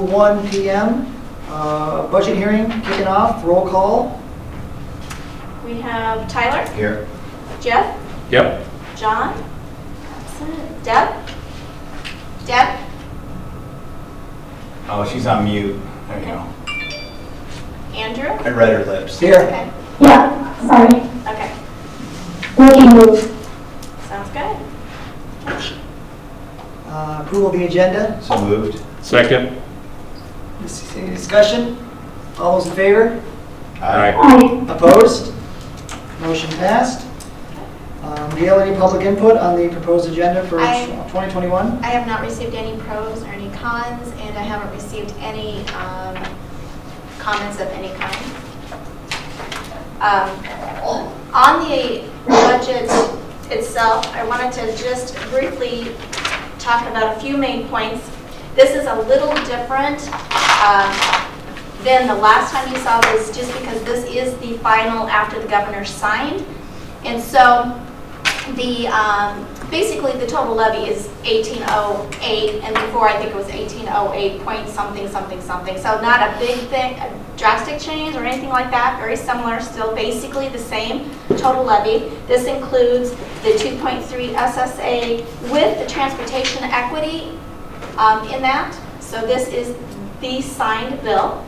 1 p.m. Budget hearing kicking off. Roll call. We have Tyler. Here. Jeff. Yep. John. Absent. Deb. Deb. Oh, she's on mute. There you go. Andrew. I read her lips. Here. Okay. Yeah, sorry. Okay. We can move. Sounds good. Approval of the agenda. So moved. Second. Any discussion? All those in favor? Aye. Aye. Opposed? Motion passed. Gail, any public input on the proposed agenda for 2021? I have not received any pros or any cons, and I haven't received any comments of any kind. On the budget itself, I wanted to just briefly talk about a few main points. This is a little different than the last time you saw this, just because this is the final after the governor signed. And so the basically the total levy is 1808, and before I think it was 1808 point something something something. So not a big thing, a drastic change or anything like that. Very similar, still basically the same total levy. This includes the 2.3 SSA with the transportation equity in that. So this is the signed bill.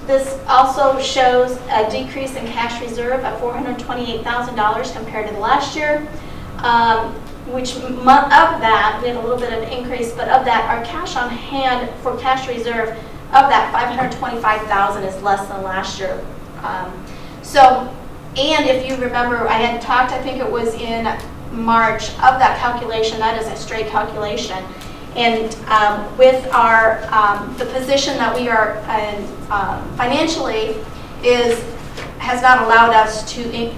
This also shows a decrease in cash reserve of $428,000 compared to the last year, which of that, we had a little bit of an increase, but of that, our cash on hand for cash reserve of that $525,000 is less than last year. And if you remember, I had talked, I think it was in March, of that calculation. That is a straight calculation. And with our the position that we are in financially has not allowed us to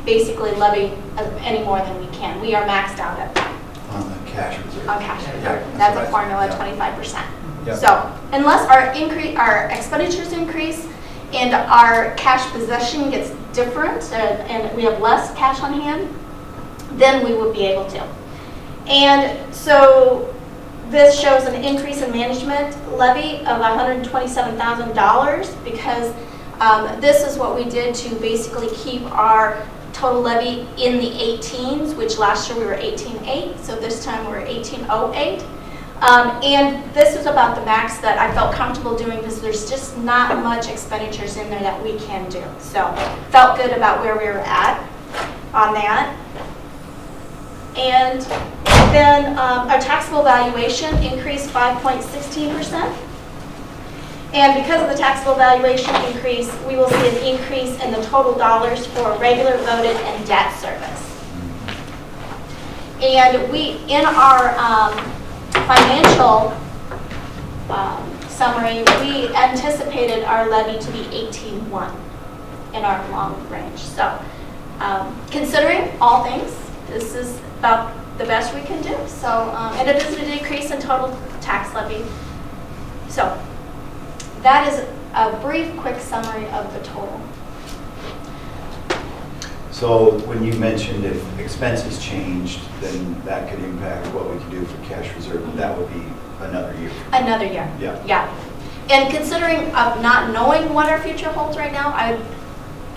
basically levy any more than we can. We are maxed out On the cash reserve. on cash reserve. Yeah, That's right. a formula, Yeah. 25%. Yeah. So unless our expenditures increase and our cash possession gets different and we have less cash on hand, then we would be able to. And so this shows an increase in management levy of $127,000 because this is what we did to basically keep our total levy in the 18s, which last year we were 18.8, so this time we're 18.08. And this is about the max that I felt comfortable doing because there's just not much expenditures in there that we can do. So felt good about where we were at on that. And then our taxable valuation increased 5.16%. And because of the taxable valuation increase, we will see an increase in the total dollars for regular, voted, and debt service. And we, in our financial summary, we anticipated our levy to be 18.1 in our long range. So considering all things, this is about the best we can do. So, and it is a decrease in total tax levy. So that is a brief, quick summary of the total. So when you mentioned if expenses changed, then that could impact what we could do for cash reserve, but that would be another year. Another year. Yeah. Yeah. And considering of not knowing what our future holds right now,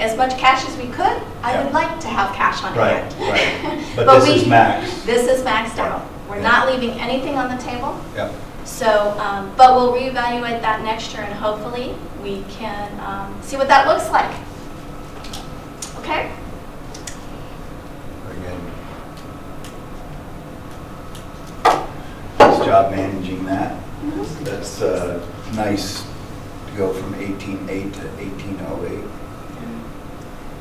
as much cash as we could, I would like to have cash on Right, hand. right. But this is max. This is maxed out. We're Yeah. not leaving anything on the table. Yep. So, but we'll reevaluate that next year, and hopefully we can see what that looks like. Okay? Very good. Nice job managing that. Mm-hmm. That's nice to go from 18.8 to 18.08.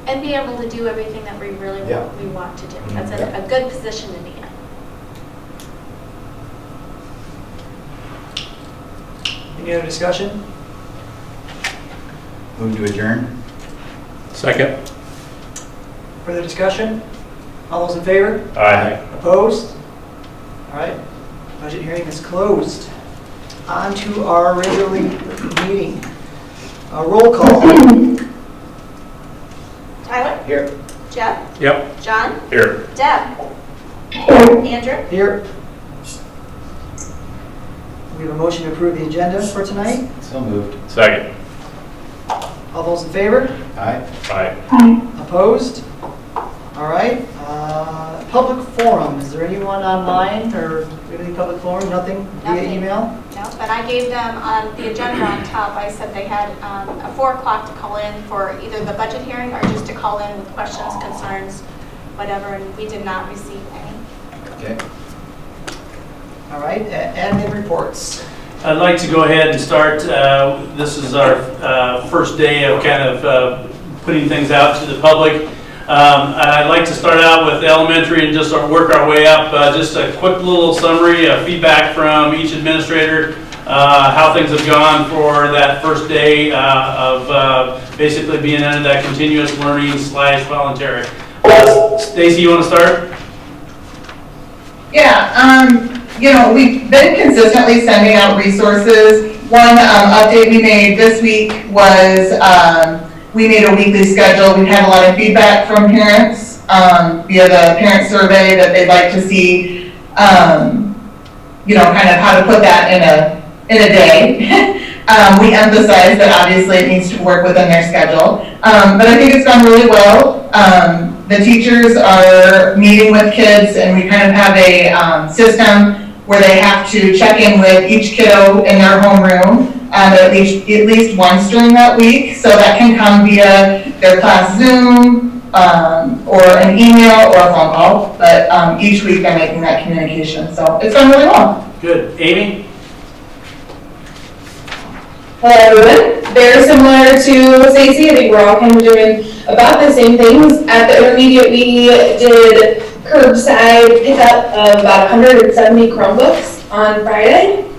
And be able to do everything that we really want to do. That's a good position to be in. Any other discussion? Move to adjourn. Second. Further discussion? All those in favor? Aye. Opposed? All right. Budget hearing is closed. On to our regularly meeting. Roll call. Tyler? Here. Jeff? Yep. John? Here. Deb? Here. Andrew? Here. We have a motion to approve the agenda for tonight. So moved. Second. All those in favor? Aye. Aye. Aye. Opposed? All right. Public forum, is there anyone online or any public forum? Nothing via Nothing. email? No, but I gave them on the agenda on top, I said they had a 4 o'clock to call in for either the budget hearing or just to call in with questions, concerns, whatever, and we did not receive any. Okay. All right, admin reports. I'd like to go ahead and start. This is our first day of kind of putting things out to the public. I'd like to start out with elementary and just sort of work our way up. Just a quick little summary of feedback from each administrator, how things have gone for that first day of basically being under that continuous learning / voluntary. Stacy, you want to start? Yeah, we've been consistently sending out resources. One update we made this week was we made a weekly schedule. We've had a lot of feedback from parents via the parent survey that they'd like to see, kind of how to put that in a day. We emphasize that obviously it needs to work within their schedule, but I think it's gone really well. The teachers are meeting with kids, and we kind of have a system where they have to check in with each kiddo in their homeroom at least once during that week. So that can come via their class Zoom, or an email or a phone call. But each week they're making that communication. So it's gone really well. Good. Amy? Hello everyone. Very similar to Stacey, I think we're all kind of doing about the same things. At the intermediate, we did curbside pickup of about 170 Chromebooks on Friday.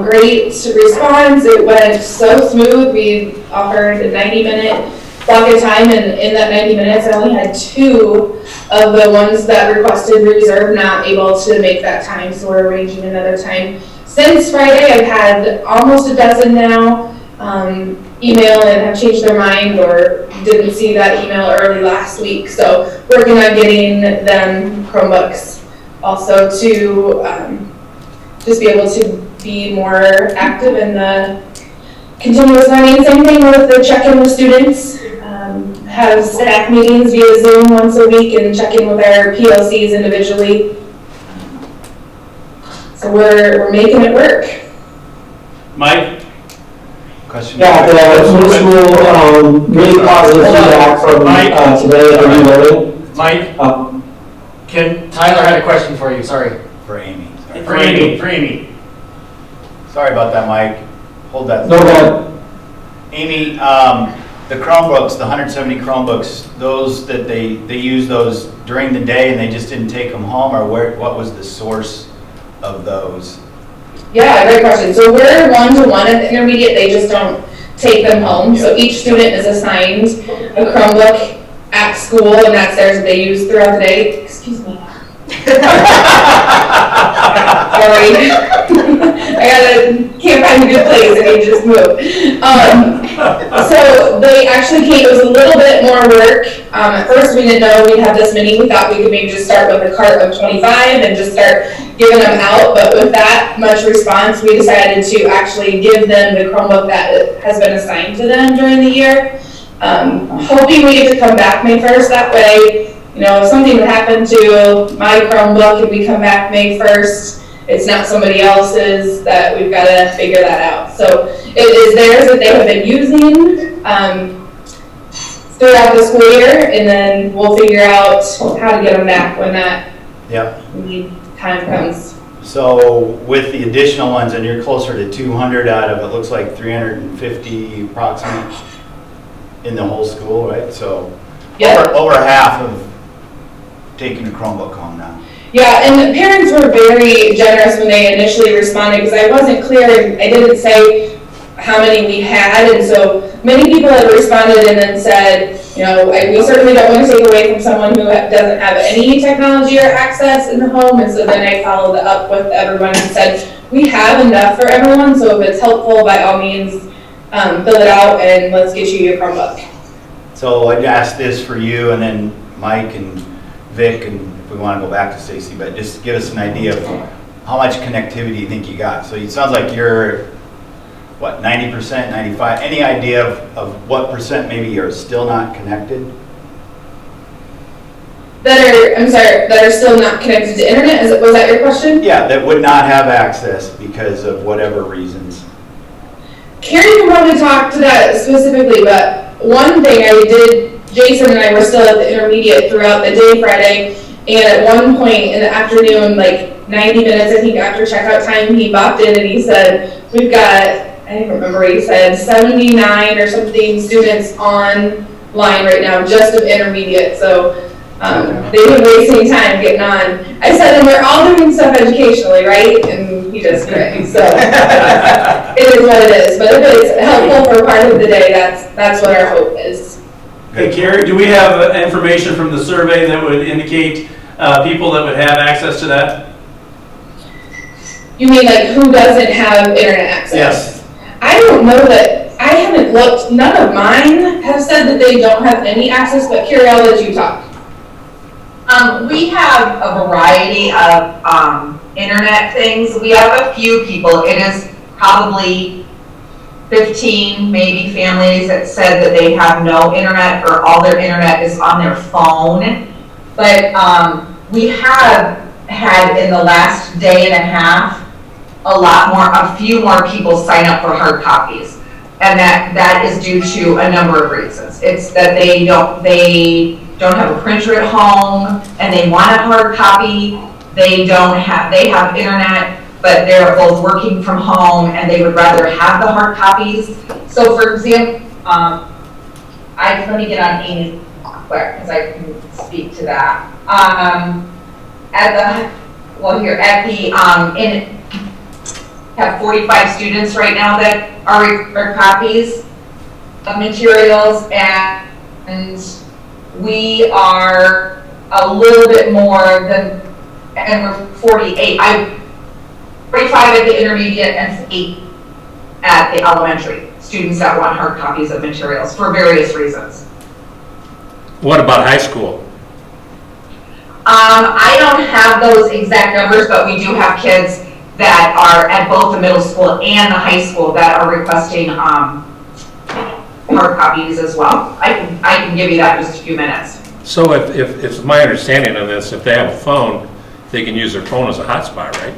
Great response. It went so smooth. We offered a 90-minute block of time, and in that 90 minutes, I only had 2 of the ones that requested reserve not able to make that time, so we're arranging another time. Since Friday, I've had almost a dozen now email and have changed their mind or didn't see that email early last week. So working on getting them Chromebooks also to just be able to be more active in the continuous learning. Same thing with the check-in with students. Have staff meetings via Zoom once a week and check in with our PLCs individually. So we're making it work. Mike? Question? Yeah, the middle school, really positive feedback from today on e-learning. Mike, Tyler had a question for you, sorry. For Amy. Sorry. For Amy. Sorry about that, Mike. Hold that. No, thought. Amy, the Chromebooks, the 170 Chromebooks, those that they use those during the day and they just didn't take them home, or what was the source of those? Yeah, great question. So we're one-to-one at the intermediate. They just don't take them home. So each student is assigned a Chromebook at school, and that's theirs that they use throughout the day. Excuse me. Sorry. Can't find a good place. I need to just move. So they actually came, it was a little bit more work. At first we didn't know we'd have this many. We thought we could maybe just start with a cart of 25 and just start giving them out. But with that much response, we decided to actually give them the Chromebook that has been assigned to them during the year. Hoping we get to come back May 1st. That way, if something would happen to my Chromebook and we come back May 1st, it's not somebody else's, that we've got to figure that out. So it is theirs that they have been using throughout the school year, and then we'll figure out how to get them back when that time comes. So with the additional ones, and you're closer to 200 out of, it looks like 350 approximately in the whole school, right? So Yep. over half of taking a Chromebook home now. Yeah, and the parents were very generous when they initially responded, because I wasn't clear, I didn't say how many we had, and so many people had responded and then said, we certainly don't want to take away from someone who doesn't have any technology or access in the home, and so then I followed up with everyone and said, we have enough for everyone, so if it's helpful, by all means, fill it out and let's get you your Chromebook. So I'd ask this for you, and then Mike and Vic, and if we want to go back to Stacy, but just give us an idea of how much connectivity do you think you got? So it sounds like you're, what, 90%, 95? Any idea of what percent maybe are still not connected? That are still not connected to internet? Was that your question? Yeah, that would not have access because of whatever reasons. Carrie can probably talk to that specifically, but one thing I did, Jason and I were still at the intermediate throughout the day Friday, and at one point in the afternoon, like 90 minutes, I think, after checkout time, he popped in and he said, we've got, I don't remember what he said, 79 or something students online right now, just of intermediate, so they've been wasting time getting on. I said, and we're all doing stuff educationally, right? And he just grinned, so it is what it is. But if it's helpful for part of the day, that's what our hope is. Hey, Carrie, do we have information from the survey that would indicate people that would have access to that? You mean like who doesn't have internet access? Yes. I don't know that, I haven't looked, none of mine have said that they don't have any access, but Carrie, I'll let you talk. We have a variety of internet things. We have a few people. It is probably 15 maybe families that said that they have no internet or all their internet is on their phone. But we have had in the last day and a half a few more people sign up for hard copies. And that is due to a number of reasons. It's that they don't have a printer at home and they want a hard copy. They have internet, but they're both working from home and they would rather have the hard copies. So for example, let me get on Amy quick because I can speak to that. Have 45 students right now that are copies of materials, and we are a little bit more than, and we're 48. 45 at the intermediate and 8 at the elementary. Students that want hard copies of materials for various reasons. What about high school? I don't have those exact numbers, but we do have kids that are at both the middle school and the high school that are requesting hard copies as well. I can give you that in just a few minutes. So if it's my understanding of this, if they have a phone, they can use their phone as a hotspot, right?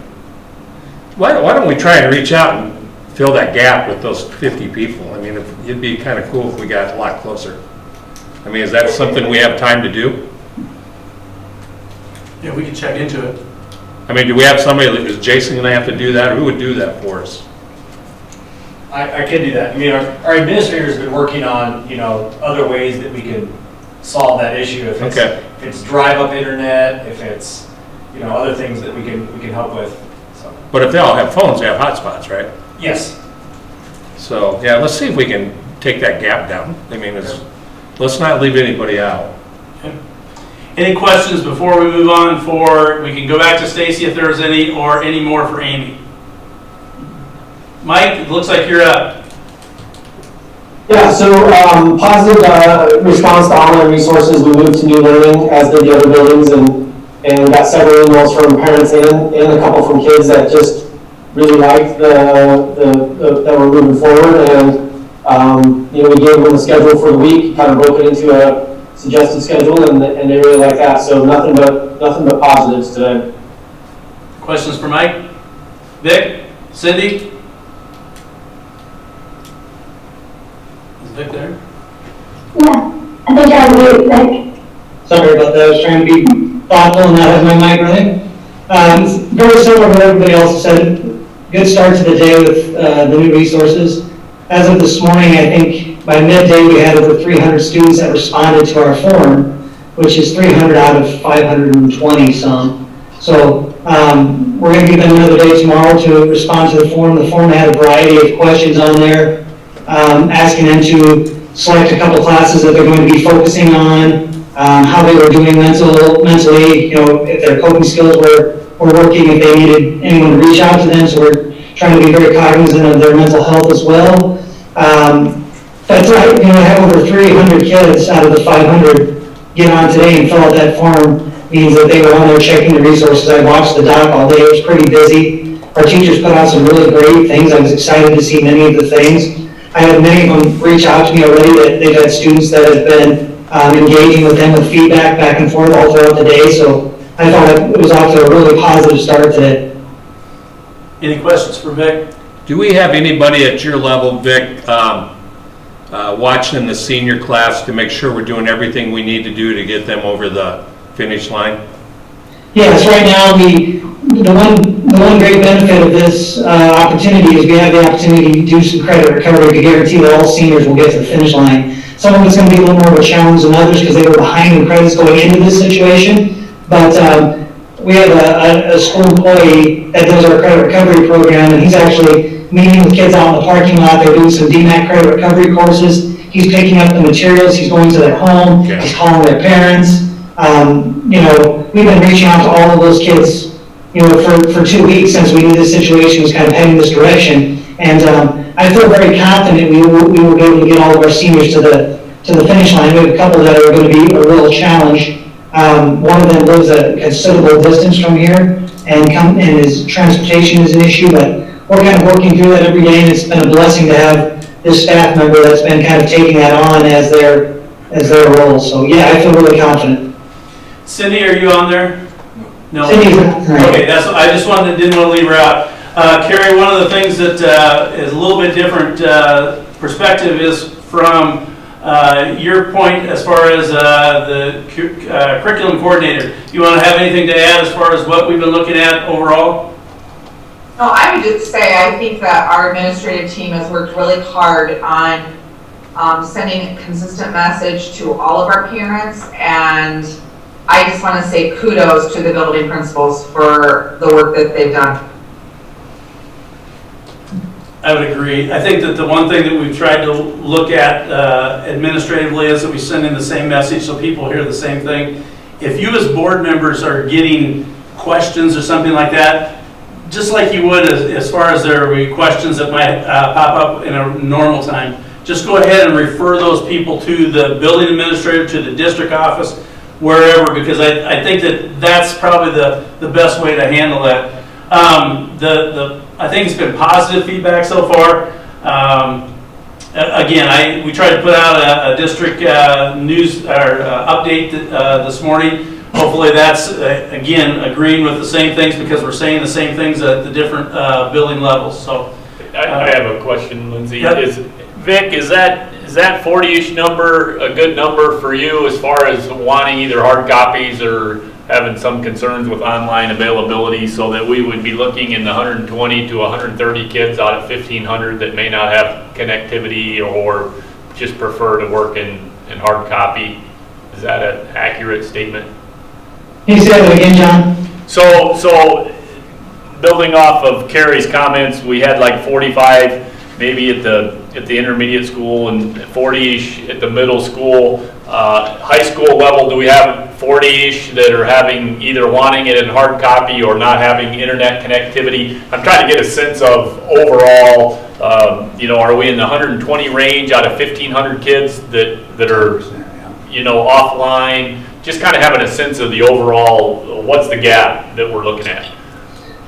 Why don't we try and reach out and fill that gap with those 50 people? I mean, it'd be kind of cool if we got a lot closer. I mean, is that something we have time to do? Yeah, we can check into it. I mean, do we have somebody, is Jason going to have to do that, or who would do that for us? I can do that. I mean, our administrator's been working on, other ways that we can solve that issue. If it's drive-up internet, if it's, other things that we can help with. So. But if they all have phones, they have hotspots, right? Yes. So, yeah, let's see if we can take that gap down. I mean, let's not leave anybody out. Okay. Any questions before we move on we can go back to Stacy if there's any, or any more for Amy? Mike, it looks like you're up. Yeah, so positive response to online resources. We moved to new learning, as did the other buildings, and we got several emails from parents and a couple from kids that just really liked that we're moving forward. And we gave them a schedule for the week, kind of broke it into a suggested schedule, and they really like that. So nothing but positives today. Questions for Mike? Vic? Cindy? Is Vic there? Yeah, I think I would, like. Sorry about that. I was trying to be thoughtful and not have my mic running. Very similar to what everybody else said. Good start to the day with the new resources. As of this morning, I think by midday we had over 300 students that responded to our form, which is 300 out of 520 some. So we're going to give them another day tomorrow to respond to the form. The form had a variety of questions on there, asking them to select a couple classes that they're going to be focusing on, how they were doing mentally, if their coping skills were working, if they needed anyone to reach out to them. So we're trying to be very cognizant of their mental health as well. That's right, I have over 300 kids out of the 500 get on today and fill out that form. means that they were on there checking the resources. I watched the doc all day, it was pretty busy. Our teachers put out some really great things, I was excited to see many of the things. I had many of them reach out to me already, that they've had students that have been engaging with them with feedback back and forth all throughout the day, so I thought it was off to a really positive start today. Any questions for Vic? Do we have anybody at your level, Vic, watching the senior class to make sure we're doing everything we need to do to get them over the finish line? Yes, right now, the one great benefit of this opportunity is we have the opportunity to do some credit recovery to guarantee that all seniors will get to the finish line. Some of it's going to be a little more of a challenge than others because they were behind in credits going into this situation. But we have a school employee that does our credit recovery program, and he's actually meeting with kids out in the parking lot. They're doing some DMAC credit recovery courses. He's picking up the materials. He's going to their home. Okay. He's calling their parents. We've been reaching out to all of those kids, for 2 weeks since we knew this situation was kind of heading this direction. And I feel very confident we will be able to get all of our seniors to the finish line. We have a couple that are going to be a real challenge. One of them lives a considerable distance from here, and his transportation is an issue, but we're kind of working through that every day, and it's been a blessing to have this staff member that's been kind of taking that on as their role. So yeah, I feel really confident. Cindy, are you on there? No. Cindy's Okay, I just didn't want to leave her out. Carrie, one of the things that is a little bit different perspective is from your point as far as the curriculum coordinator. You want to have anything to add as far as what we've been looking at overall? No, I would just say I think that our administrative team has worked really hard on sending a consistent message to all of our parents, and I just want to say kudos to the building principals for the work that they've done. I would agree. I think that the one thing that we've tried to look at administratively is that we send in the same message so people hear the same thing. If you as board members are getting questions or something like that, just like you would as far as there will be questions that might pop up in a normal time, just go ahead and refer those people to the building administrator, to the district office, wherever, because I think that that's probably the best way to handle that. I think it's been positive feedback so far. Again, we tried to put out a district news or update this morning. Hopefully that's, again, agreeing with the same things because we're saying the same things at the different building levels. So, I have a question, Lindsay. Yep. Vic, is that 40-ish number a good number for you as far as wanting either hard copies or having some concerns with online availability, so that we would be looking in the 120 to 130 kids out of 1,500 that may not have connectivity or just prefer to work in hard copy? Is that an accurate statement? Can you say that again, John? So building off of Carrie's comments, we had like 45 maybe at the intermediate school and 40-ish at the middle school. High school level, do we have 40-ish that are having either wanting it in hard copy or not having internet connectivity? I'm trying to get a sense of overall, are we in the 120 range out of 1,500 kids that are, offline? Just kind of having a sense of the overall, what's the gap that we're looking at?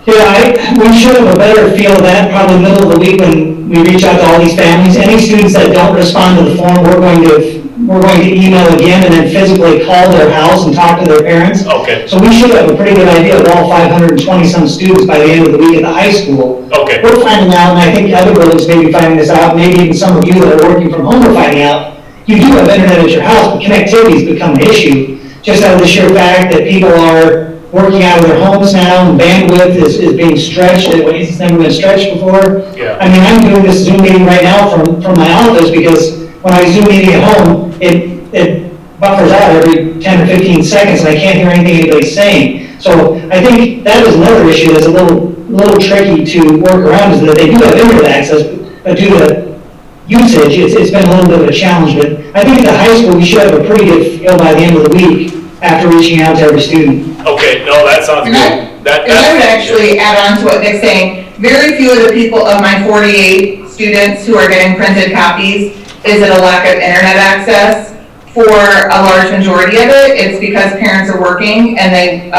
Yeah, we should have a better feel of that probably middle of the week when we reach out to all these families. Any students that don't respond to the form, we're going to email again and then physically call their house and talk to their parents. Okay. So we should have a pretty good idea of all 520 some students by the end of the week at the high school. Okay. We're finding out, and I think other buildings may be finding this out, maybe even some of you that are working from home are finding out, you do have internet at your house, but connectivity has become an issue. Just out of the sheer fact that people are working out of their homes now, and bandwidth is being stretched in ways it's never been stretched before. Yeah. I mean, I'm doing this Zoom meeting right now from my office because when I Zoom meeting at home, it buffers out every 10 or 15 seconds, and I can't hear anything anybody's saying. So I think that is another issue that's a little tricky to work around, is that they do have internet access, but due to usage, it's been a little bit of a challenge. But I think at the high school, we should have a pretty good feel by the end of the week after reaching out to every student. Okay, no, that sounds good. I would actually add on to what Nick's saying. Very few of the people of my 48 students who are getting printed copies, is it a lack of internet access? for a large majority of it, it's because parents are working and they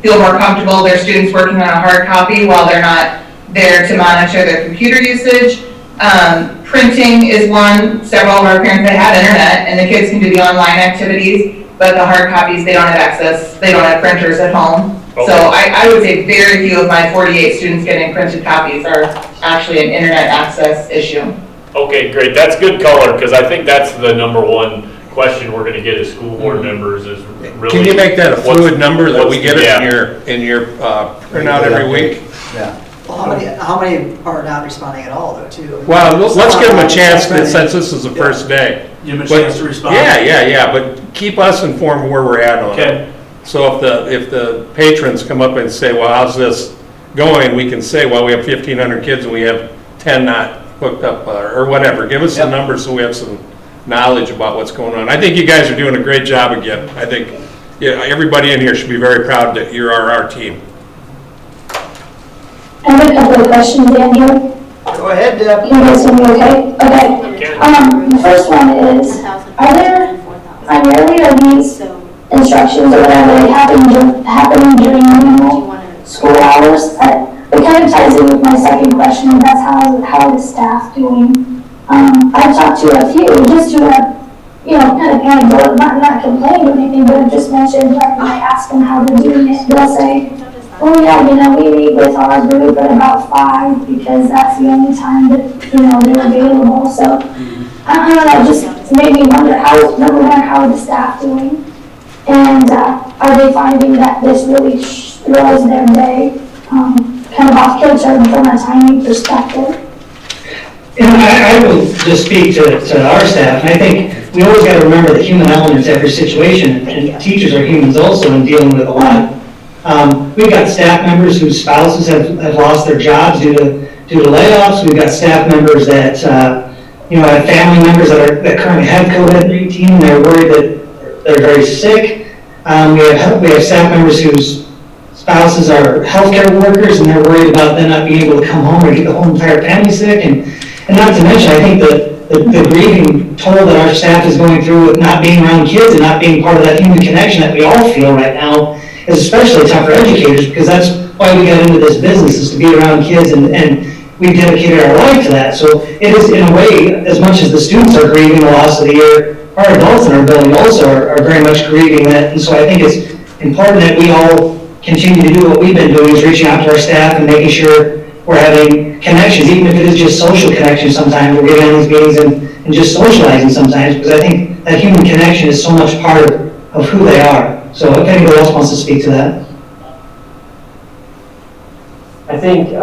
feel more comfortable their students working on a hard copy while they're not there to monitor their computer usage. Printing is one. Several of our parents, they have internet and the kids can do the online activities, but the hard copies, they don't have access, they don't have printers at home. Okay. So I would say very few of my 48 students getting printed copies are actually an internet access issue. Okay, great. That's good color, because I think that's the number one question we're gonna get as school board members is really. Can you make that a what's- fluid number that we what's- get it yeah. in your printout every week? Yeah. Well, how many are not responding at all though, too? Well, let's give them a chance, Right. since this is the first day. Give them a But- chance to respond. Yeah, but keep us informed where we're at on it. Okay. So if the patrons come up and say, well, how's this going, we can say, well, we have 1,500 kids and we have 10 not hooked up, or whatever. Give us the numbers so we have some knowledge about what's going on. I think you guys are doing a great job again. I think everybody in here should be very proud that you're our team. I have a couple of questions, Andrew. Go ahead, Deb. You guys hear me okay? Okay. The first one is, are there primarily are these instructions or whatever happening during normal school hours? It kind of ties in with my second question, and that's how is staff doing? I've talked to a few just who have, kind of anecdotal, not complained or anything, but have just mentioned, like, when I ask them how they're doing it, they'll say, oh yeah, we meet with our group at about 5 because that's the only time that, they're available. So, I don't know, just made me wonder number one, how are the staff doing? And are they finding that this really throws their day kind of off kilter from a timing perspective? I will just speak to our staff, and I think we always got to remember the human element to every situation, and teachers are humans also in dealing with a lot. We've got staff members whose spouses have lost their jobs due to layoffs. We've got staff members that have family members that currently have COVID-19 and they're worried that they're very sick. We have staff members whose spouses are healthcare workers and they're worried about them not being able to come home or get the whole entire family sick. And not to mention, I think the grieving toll that our staff is going through with not being around kids and not being part of that human connection that we all feel right now is especially tough for educators, because that's why we got into this business, is to be around kids, and we've dedicated our life to that. So it is, in a way, as much as the students are grieving the loss of the year, our adults in our building also are very much grieving that. And so I think it's important that we all continue to do what we've been doing, is reaching out to our staff and making sure we're having connections, even if it is just social connections sometimes. We're getting on these meetings and just socializing sometimes, because I think that human connection is so much part of who they are. So if anybody else wants to speak to that. I think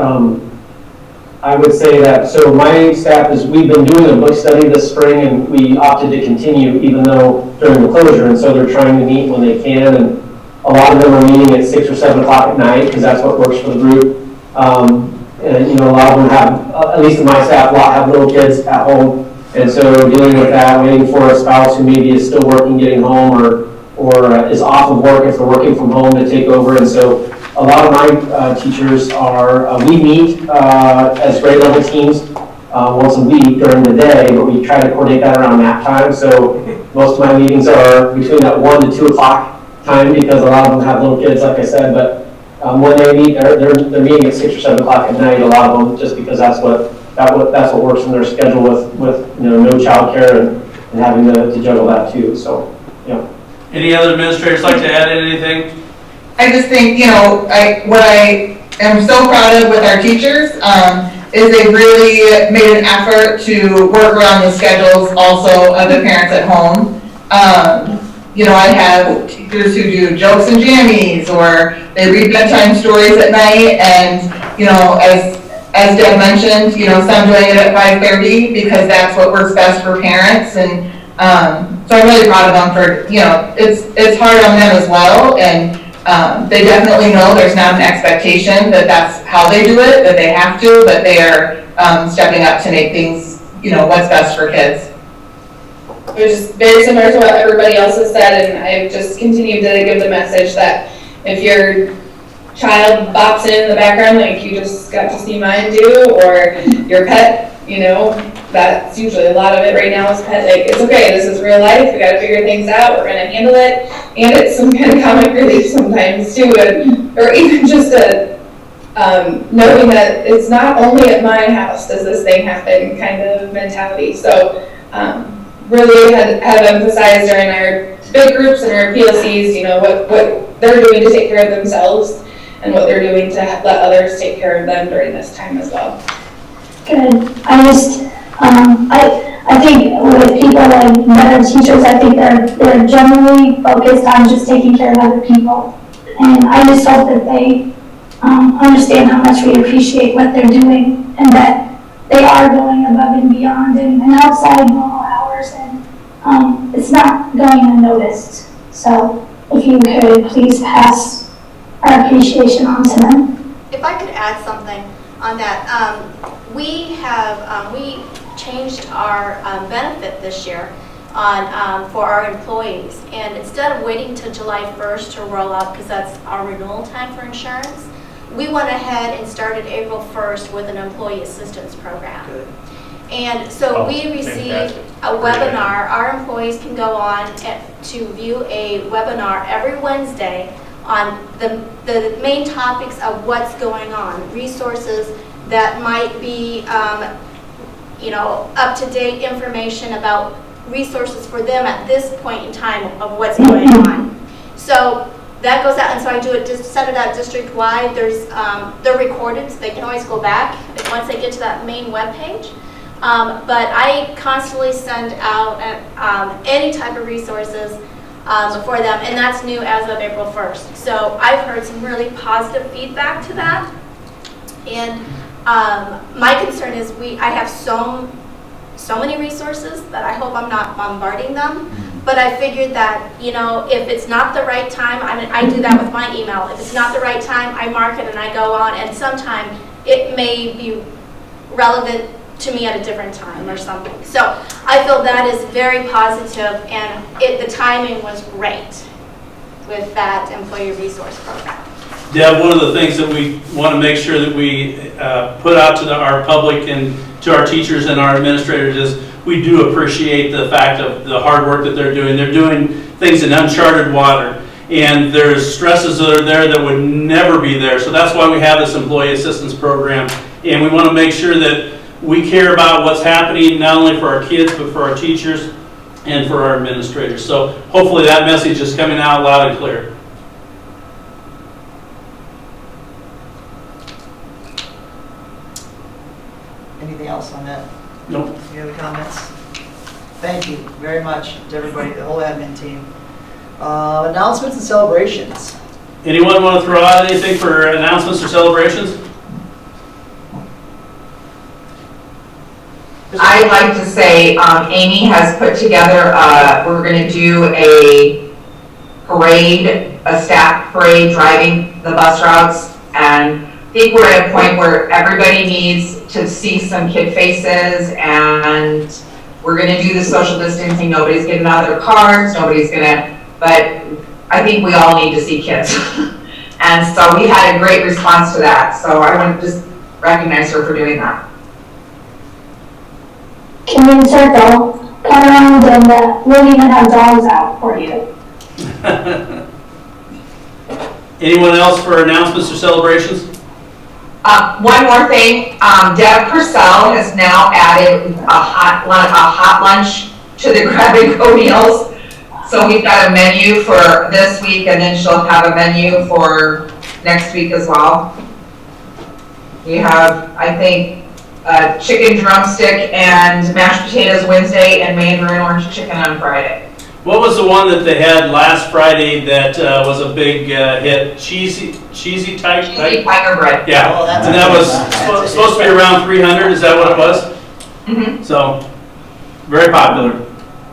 I would say that, so my staff we've been doing a book study this spring and we opted to continue even though during the closure, and so they're trying to meet when they can, and a lot of them are meeting at 6 or 7 o'clock at night because that's what works for the group. And a lot of them have, at least in my staff, a lot have little kids at home, and so dealing with that, waiting for a spouse who maybe is still working, getting home, or is off of work if they're working from home to take over. And so a lot of my teachers we meet as grade level teams once a week during the day, but we try to coordinate that around nap time. So most of my meetings are between that 1 to 2 o'clock time, because a lot of them have little kids, like I said, but when they meet, they're meeting at 6 or 7 o'clock at night, a lot of them, just because that's what works in their schedule with no childcare and having to juggle that too. So, Any other administrators like to add anything? I just think, what I am so proud of with our teachers is they've really made an effort to work around the schedules also of the parents at home. I have teachers who do jokes and jammies, or they read bedtime stories at night, and, as Deb mentioned, some doing it at 5:30 because that's what works best for parents. And so I'm really proud of them for, it's hard on them as well, and they definitely know there's not an expectation that that's how they do it, that they have to, but they are stepping up to make things, what's best for kids. It was just very similar to what everybody else has said, and I've just continued to give the message that if your child bops in the background like you just got to see mine do, or your pet, That's usually a lot of it right now is kind of like, it's okay, this is real life, we gotta figure things out, we're gonna handle it. And it's some kind of comic relief sometimes too, or even just knowing that it's not only at my house does this thing happen kind of mentality. So really had emphasized during our big groups and our PLCs, you know, what they're doing to take care of themselves and what they're doing to let others take care of them during this time as well. Good. I think with people like better teachers, I think they're generally focused on just taking care of other people. And I just hope that they understand how much we appreciate what they're doing and that they are going above and beyond and outside normal hours, and it's not going unnoticed. So if you could please pass our appreciation on to them. If I could add something on that, we changed our benefit this year for our employees, and instead of waiting till July 1st to roll out, because that's our renewal time for insurance, we went ahead and started April 1st with an employee assistance program. Good. And so we received a webinar. Our employees can go on to view a webinar every Wednesday on the main topics of what's going on, resources that might be up-to-date information about resources for them at this point in time of what's going on. So that goes out, and so I do it, just send it out district-wide. They're recorded, so they can always go back once they get to that main web page. But I constantly send out any type of resources for them, and that's new as of April 1st. So I've heard some really positive feedback to that. And my concern is I have so many resources that I hope I'm not bombarding them. But I figured that, if it's not the right time, I do that with my email. If it's not the right time, I mark it and I go on, and sometime it may be relevant to me at a different time or something. So I feel that is very positive, and the timing was great with that employee resource program. Deb, one of the things that we want to make sure that we put out to our public and to our teachers and our administrators is we do appreciate the fact of the hard work that they're doing. They're doing things in uncharted water, and there's stresses that are there that would never be there. So that's why we have this employee assistance program, and we want to make sure that we care about what's happening not only for our kids but for our teachers and for our administrators. So hopefully that message is coming out loud and clear. Anything else on that? Nope. Any other comments? Thank you very much to everybody, the whole admin team. Announcements and celebrations. Anyone want to throw out anything for announcements or celebrations? I'd like to say Amy has put together, we're going to do a parade, a staff parade driving the bus routes, and I think we're at a point where everybody needs to see some kid faces, and we're going to do the social distancing. Nobody's getting out of their cars, but I think we all need to see kids. And so we had a great response to that, so I want to just recognize her for doing that. Can you circle, come around, and we'll even have dogs out for you. Anyone else for announcements or celebrations? One more thing, Deb Purcell has now added a hot lunch to the grab and go meals. So we've got a menu for this week, and then she'll have a menu for next week as well. We have, I think, chicken drumstick and mashed potatoes Wednesday, and mandarin orange chicken on Friday. What was the one that they had last Friday that was a big hit? Cheesy tiger bread. Yeah, Oh, that's and that was that's supposed to be around 300. Is that what it was? Mm-hmm. So very popular.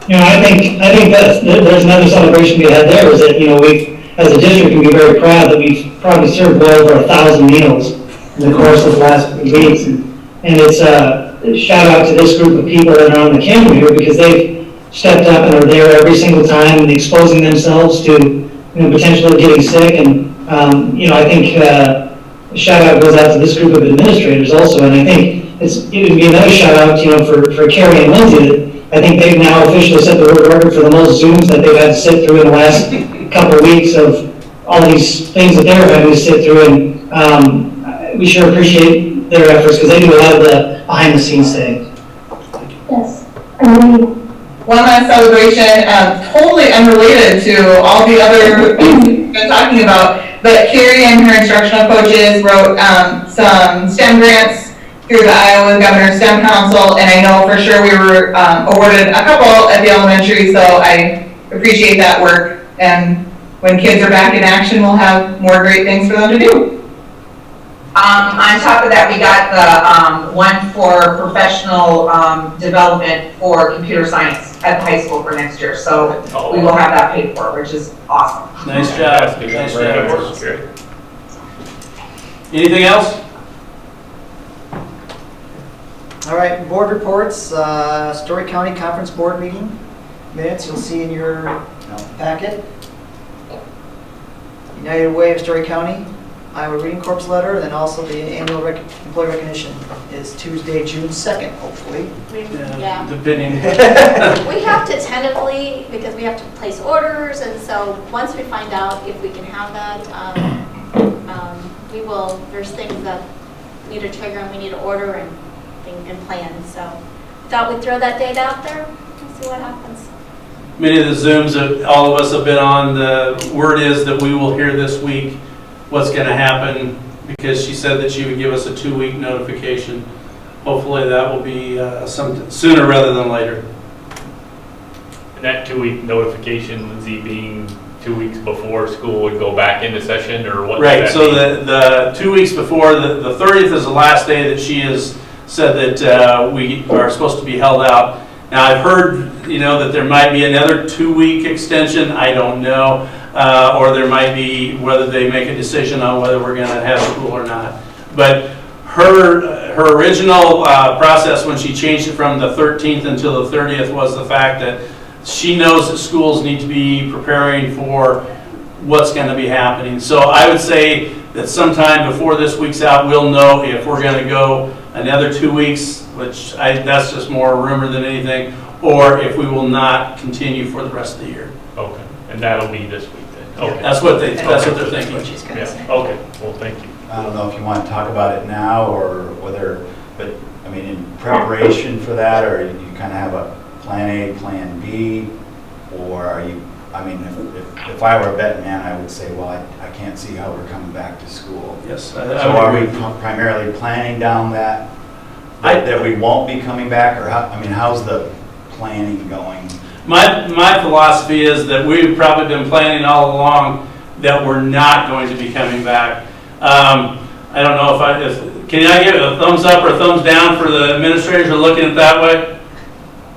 I think that there's another celebration we had there, was that, we, as a district, can be very proud that we've probably served well over 1,000 meals in the course of the last few weeks. And it's a shout out to this group of people that are on the camera here, because they've stepped up and are there every single time and exposing themselves to, potentially getting sick. And, I think a shout out goes out to this group of administrators also. And I think it would be another shout out, for Carrie and Lindsay. I think they've now officially set the world record for the most Zooms that they've had to sit through in the last couple of weeks of all these things that they're having to sit through. And we sure appreciate their efforts because they do a lot of the behind the scenes thing. Yes, agreed. One last celebration, totally unrelated to all the other things we've been talking about, but Carrie and her instructional coaches wrote some STEM grants through the Iowa Governor's STEM Council, and I know for sure we were awarded a couple at the elementary, so I appreciate that work. And when kids are back in action, we'll have more great things for them to do. On top of that, we got the one for professional development for computer science at the high school for next year. So we will have that paid for, which is awesome. Nice job. Nice job. Anything else? All right, board reports, Story County Conference Board meeting minutes you'll see in your packet. United Way of Story County, Iowa Reading Corps letter, and also the annual employee recognition is Tuesday, June 2nd, hopefully. Yeah. Depending. We have to tentatively, because we have to place orders, and so once we find out if we can have that, we will, there's things that need to trigger and we need to order and plan. So thought we'd throw that date out there and see what happens. Many of the Zooms that all of us have been on, the word is that we will hear this week what's going to happen, because she said that she would give us a 2-week notification. Hopefully that will be sooner rather than later. And that 2-week notification, Lindsay, being 2 weeks before school would go back into session, or what? Right, so the 2 weeks before, the 30th is the last day that she has said that we are supposed to be held out. Now, I've heard, that there might be another 2-week extension. I don't know. Or there might be whether they make a decision on whether we're going to have school or not. But her original process when she changed it from the 13th until the 30th was the fact that she knows that schools need to be preparing for what's going to be happening. So I would say that sometime before this week's out, we'll know if we're going to go another 2 weeks, which that's just more rumor than anything, or if we will not continue for the rest of the year. Okay, and that'll be this week then? Okay. That's what they're thinking. What she's gonna say. Okay, well, thank you. I don't know if you want to talk about it now or whether, but I mean, in preparation for that, or you kind of have a plan A, plan B, or are you, I mean, if I were a betting man, I would say, well, I can't see how we're coming back to school. Yes. So are we primarily planning down that we won't be coming back, or how, I mean, how's the planning going? My philosophy is that we've probably been planning all along that we're not going to be coming back. I don't know can I give a thumbs up or a thumbs down for the administrators who are looking at it that way?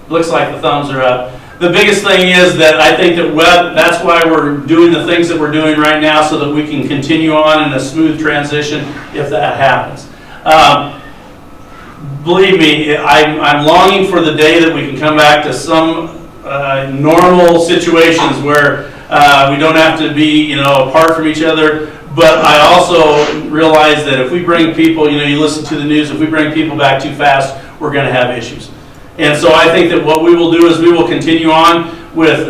Looks like the thumbs are up. The biggest thing is that I think that that's why we're doing the things that we're doing right now, so that we can continue on in a smooth transition if that happens. Believe me, I'm longing for the day that we can come back to some normal situations where we don't have to be, apart from each other. But I also realize that if we bring people, you listen to the news, if we bring people back too fast, we're going to have issues. And so I think that what we will do is we will continue on with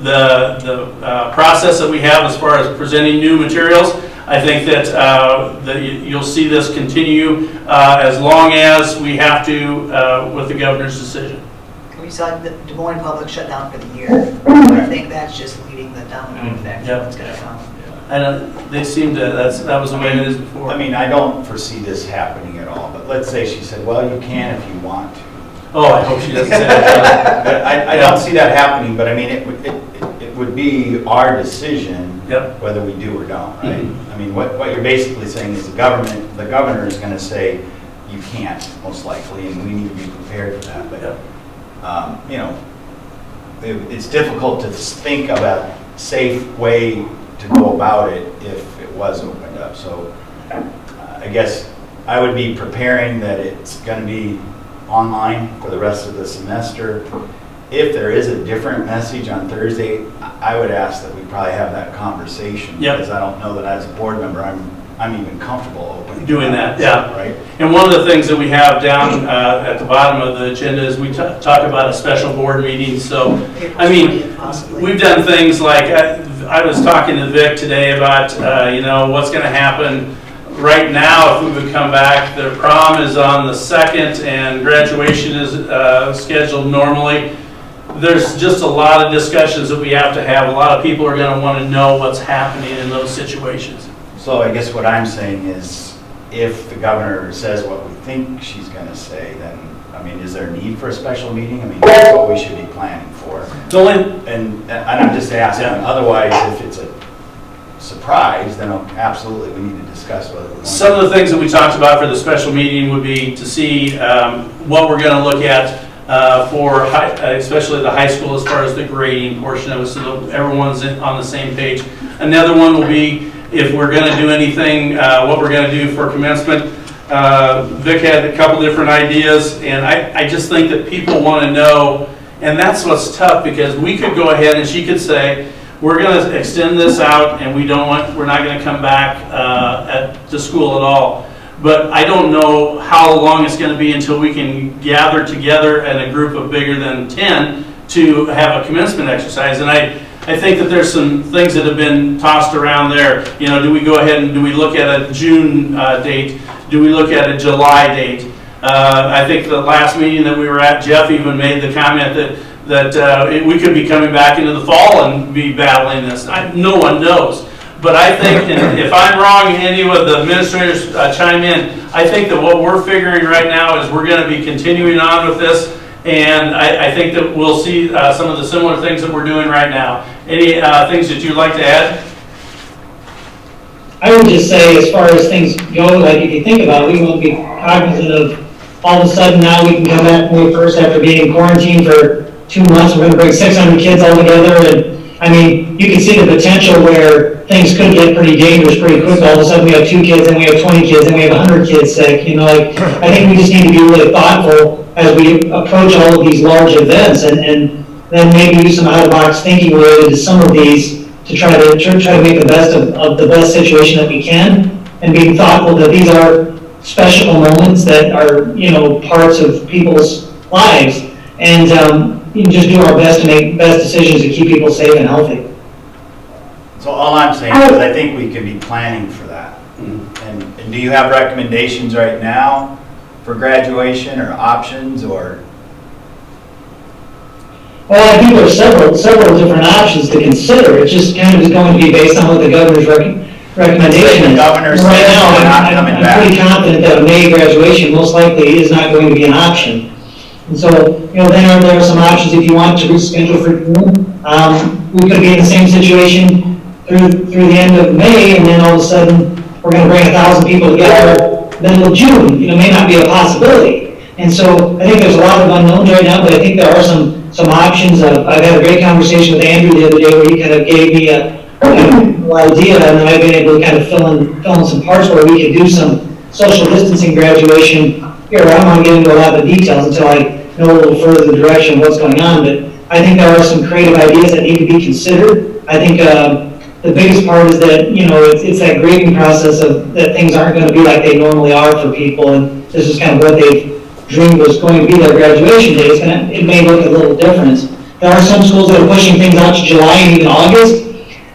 the process that we have as far as presenting new materials. I think that you'll see this continue as long as we have to with the governor's decision. We saw the Des Moines public shut down for the year. I think that's just leading the domino effect. Yep. What's going to come. And they seem to, that was the way it is before. I mean, I don't foresee this happening at all, but let's say she said, well, you can if you want to. Oh, I hope she doesn't say that. I don't see that happening, but I mean, it would be our decision whether we do or don't, right? Mm-hmm. I mean, what you're basically saying is the governor is going to say you can't, most likely, and we need to be prepared for that. But, it's difficult to think of a safe way to go about it if it was opened up. So I guess I would be preparing that it's going to be online for the rest of the semester. If there is a different message on Thursday, I would ask that we probably have that conversation. Yep. Because I don't know that as a board member I'm I'm even comfortable opening. Doing that, yeah. Right? And one of the things that we have down at the bottom of the agenda is we talk about a special board meeting. So, I mean, April 20th possibly. we've done things like, I was talking to Vic today about, you know, what's going to happen right now if we would come back. The prom is on the 2nd and graduation is scheduled normally. There's just a lot of discussions that we have to have. A lot of people are going to want to know what's happening in those situations. So I guess what I'm saying is, if the governor says what we think she's going to say, then, I mean, is there a need for a special meeting? I mean, that's what we should be planning for. And I'm just asking, otherwise, if it's a surprise, then absolutely we need to discuss whether we're going Some of the things that we talked about for the special meeting would be to see what we're going to look at for especially the high school as far as the grading portion of it, so that everyone's on the same page. Another one will be if we're going to do anything, what we're going to do for commencement. Vic had a couple different ideas, and I just think that people want to know, and that's what's tough, because we could go ahead and she could say, we're going to extend this out, and we're not going to come back to school at all. But I don't know how long it's going to be until we can gather together in a group of bigger than 10 to have a commencement exercise. And I think that there's some things that have been tossed around there. You know, do we go ahead and do we look at a June date? Do we look at a July date? I think the last meeting that we were at, Jeff even made the comment that we could be coming back into the fall and be battling this. No one knows. But I think, and if I'm wrong, any of the administrators chime in, I think that what we're figuring right now is we're going to be continuing on with this, and I think that we'll see some of the similar things that we're doing right now. Any things that you'd like to add? I would just say, as far as things go, like if you think about it, we won't be cognizant of all of a sudden now we can come back May 1st after being in quarantine for 2 months. We're going to bring 600 kids all together, and I mean, you can see the potential where things could get pretty dangerous pretty quick. All of a sudden we have 2 kids, and we have 20 kids, and we have 100 kids sick. You know, like, I think we just need to be really thoughtful as we approach all of these large events, and then maybe do some out-of-the-box thinking related to some of these to try to make the best of the best situation that we can, and being thoughtful that these are special moments that are, you know, parts of people's lives, and you can just do our best to make best decisions to keep people safe and healthy. So all I'm saying is I think we can be planning for that. And do you have recommendations right now for graduation or options or? Well, I think there's several different options to consider. It just kind of is going to be based on what the governor's recommendation is. The governor says right now, we're not coming back. I'm pretty confident that a May graduation most likely is not going to be an option. And so, you know, then there are some options if you want to reschedule for June. We could be in the same situation through the end of May, and then all of a sudden we're going to bring 1,000 people together middle of June. You know, may not be a possibility. And so I think there's a lot of unknowns right now, but I think there are some options. I've had a great conversation with Andrew the other day where he kind of gave me a idea, and then I've been able to kind of fill in some parts where we could do some social distancing graduation here. I don't want to get into a lot of the details until I know a little further the direction of what's going on, but I think there are some creative ideas that need to be considered. I think the biggest part is that, you know, it's that grading process of that things aren't going to be like they normally are for people, and this is kind of what they've dreamed was going to be their graduation day. It may look a little different. There are some schools that are pushing things out to July and even August.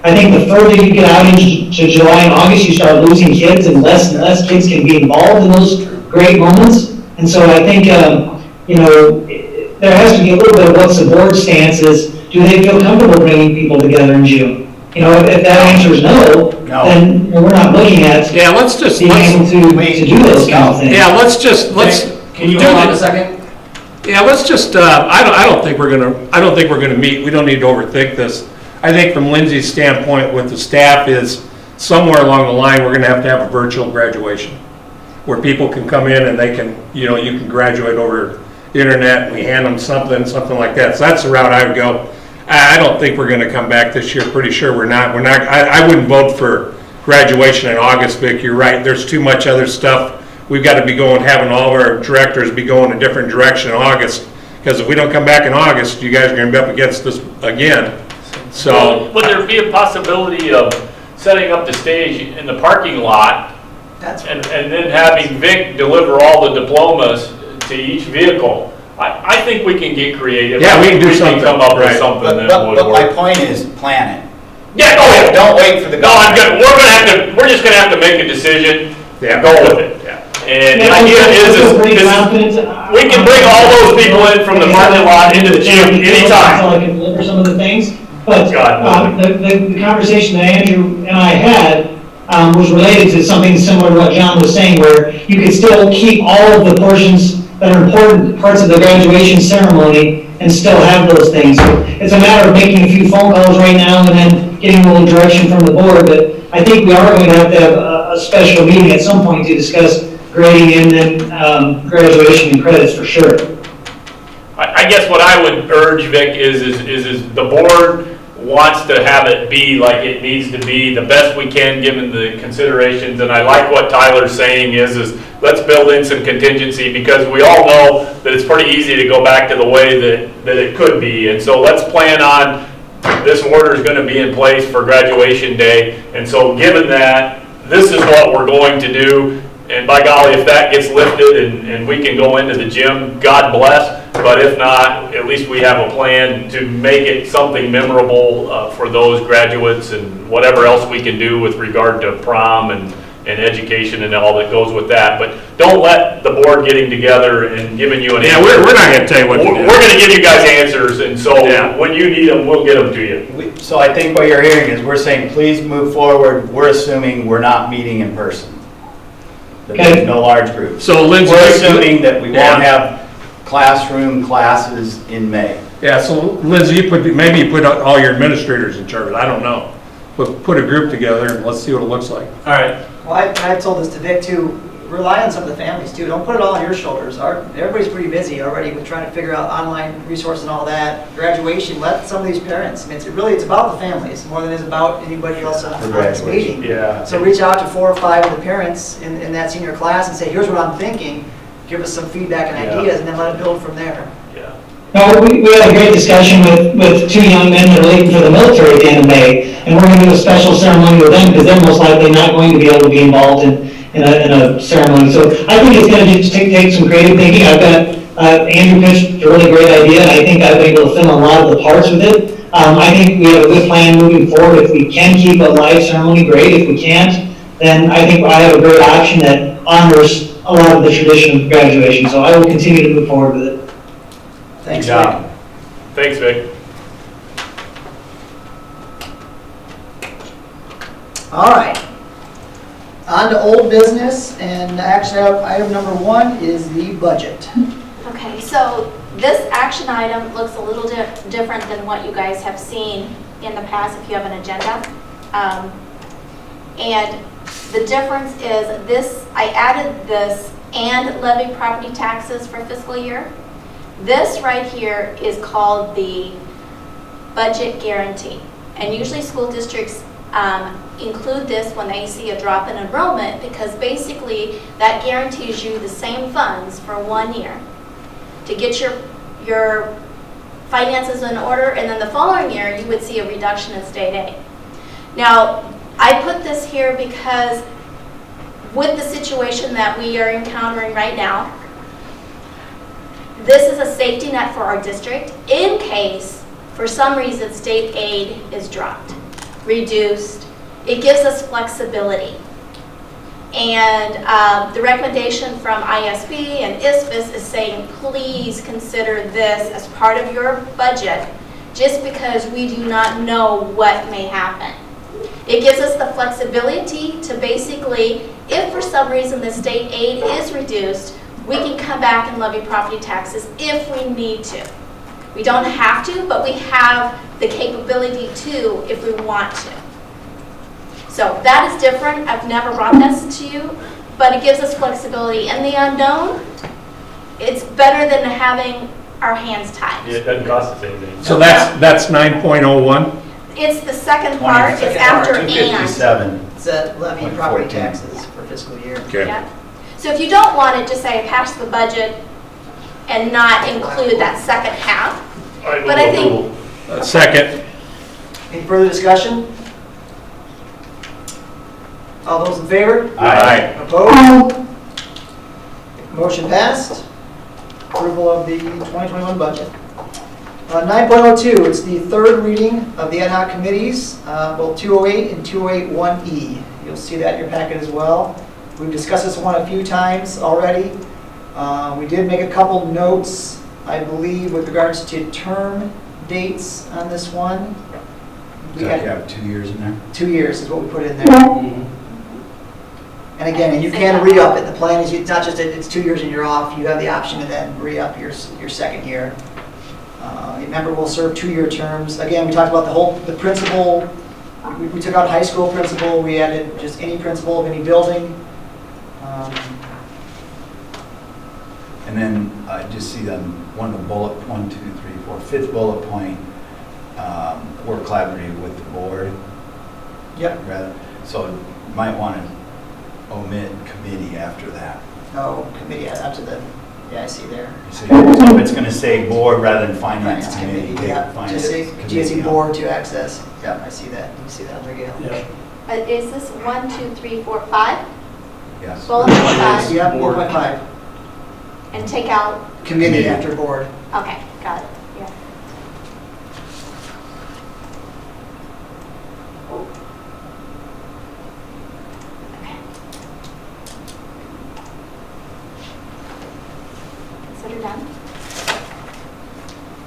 I think the further you get out into July and August, you start losing kids, and less kids can be involved in those great moments. And so I think, you know, there has to be a little bit of what the board stance is. Do they feel comfortable bringing people together in June? You know, if that answer is no, then you know, we're not looking at being able to do those kind of things. Yeah, let's. Can you hold on a second? Yeah, let's just. I don't think we're gonna meet. We don't need to overthink this. I think from Lindsay's standpoint with the staff is somewhere along the line we're gonna have a virtual graduation where people can come in and they can, you know, you can graduate over the internet and we hand them something like that. So that's the route I would go. I don't think we're going to come back this year. Pretty sure we're not. I wouldn't vote for graduation in August, Vic. You're right. There's too much other stuff. We've got to be having all of our directors be going a different direction in August. Because if we don't come back in August, you guys are going to be up against this again. So, would there be a possibility of setting up the stage in the parking lot That's and then having Vic deliver all the diplomas to each vehicle. I think we can get creative. Yeah, we can do something. Come up with Right. something that would But my work. point is, plan it. Yeah, oh yeah. Don't wait for the. No, I'm good. We're just gonna have to make a decision and go with it. And the Yeah, idea is pretty we can bring all those people in from the parking lot into the gym anytime. So I can deliver some of the things, but God, the conversation that Andrew and I had was related to something similar to what John was saying, where you could still keep all of the portions that are important parts of the graduation ceremony and still have those things. So it's a matter of making a few phone calls right now and then getting a little direction from the board, but I think we are going to have a special meeting at some point to discuss grading and then graduation and credits for sure. I guess what I would urge, Vic, is the board wants to have it be like it needs to be, the best we can given the considerations. And I like what Tyler's saying is let's build in some contingency, because we all know that it's pretty easy to go back to the way that it could be. And so let's plan on this order is going to be in place for graduation day. And so given that, this is what we're going to do. And by golly, if that gets lifted and we can go into the gym, God bless. But if not, at least we have a plan to make it something memorable for those graduates, and whatever else we can do with regard to prom and education and all that goes with that. But don't let the board getting together and giving you an answer. Yeah, we're not going to tell you what to do. We're going to give you guys answers, and so when you need them, we'll get them to you. So I think what you're hearing is we're saying, please move forward. We're assuming we're not meeting in person. That there's no large groups. So Lindsay, we're assuming that we won't have classroom classes in May. Yeah, so Lindsay, maybe you put all your administrators in charge. I don't know. But put a group together and let's see what it looks like. All right. Well, I told this to Vic too, rely on some of the families too. Don't put it all on your shoulders. Everybody's pretty busy already with trying to figure out online resources and all that. Graduation, let some of these parents, I mean, it's about the families more than it is about anybody else on this meeting. Yeah. So reach out to 4 or 5 of the parents in that senior class and say, here's what I'm thinking. Give us some feedback and ideas, and then let it build from there. Yeah. No, we had a great discussion with 2 young men that are leaving for the military at the end of May, and we're going to do a special ceremony with them because they're most likely not going to be able to be involved in a ceremony. So I think it's going to just take some creative thinking. I've got Andrew pitched a really great idea, and I think I've been able to fill in a lot of the parts with it. I think we have a good plan moving forward. If we can keep a live ceremony, great. If we can't, then I think I have a great option that honors a lot of the tradition of graduation. So I will continue to move forward with it. Thanks, Good job. Vic. Thanks, Vic. All right. On to old business, and action item number 1 is the budget. Okay, so this action item looks a little different than what you guys have seen in the past if you have an agenda. And the difference is this, I added this and levy property taxes for fiscal year. This right here is called the budget guarantee. And usually school districts include this when they see a drop in enrollment, because basically that guarantees you the same funds for 1 year to get your finances in order, and then the following year you would see a reduction in state aid. Now, I put this here because with the situation that we are encountering right now, this is a safety net for our district in case for some reason state aid is dropped, reduced. It gives us flexibility. And the recommendation from ISB and ISFIS is saying, please consider this as part of your budget, just because we do not know what may happen. It gives us the flexibility to basically, if for some reason the state aid is reduced, we can come back and levy property taxes if we need to. We don't have to, but we have the capability to if we want to. So that is different. I've never brought this to you, but it gives us flexibility. And the unknown, it's better than having our hands tied. Yeah, it doesn't cost us anything. So that's 9.01? It's the second part. It's after and. 257. It's a levy property taxes for fiscal year. Okay. Yeah. So if you don't want it, just say pass the budget and not include that second half. But I think. Second. Any further discussion? All those in favor? Aye. Opposed? Motion passed. Approval of the 2021 budget. 9.02, it's the third reading of the ad hoc committees, both 208 and 208-1E. You'll see that in your packet as well. We've discussed this one a few times already. We did make a couple notes, I believe, with regards to term dates on this one. So you have 2 years in there? 2 years is what we put in there. Mhm. And again, and you can re-up it. The plan is, it's not just that it's 2 years and you're off. You have the option to then re-up your second year. Remember, we'll serve 2-year terms. Again, we talked about the principal. We took out high school principal. We added just any principal of any building. And then I just see them, one of the bullet, 5th bullet point, work collaboratively with the board. Yep. So you might want to omit committee after that. No, committee after the, yeah, I see there. So it's going to say board rather than finance committee. Yeah, just say GSE board to access. Yep, I see that. You see that on there, Gail? Yeah. Is this 1, 2, 3, 4, 5? Yes. Bullet point 5? Yep, Board. 4.5. And take out, Committee after board. okay, got it, yeah. Okay. Consider done.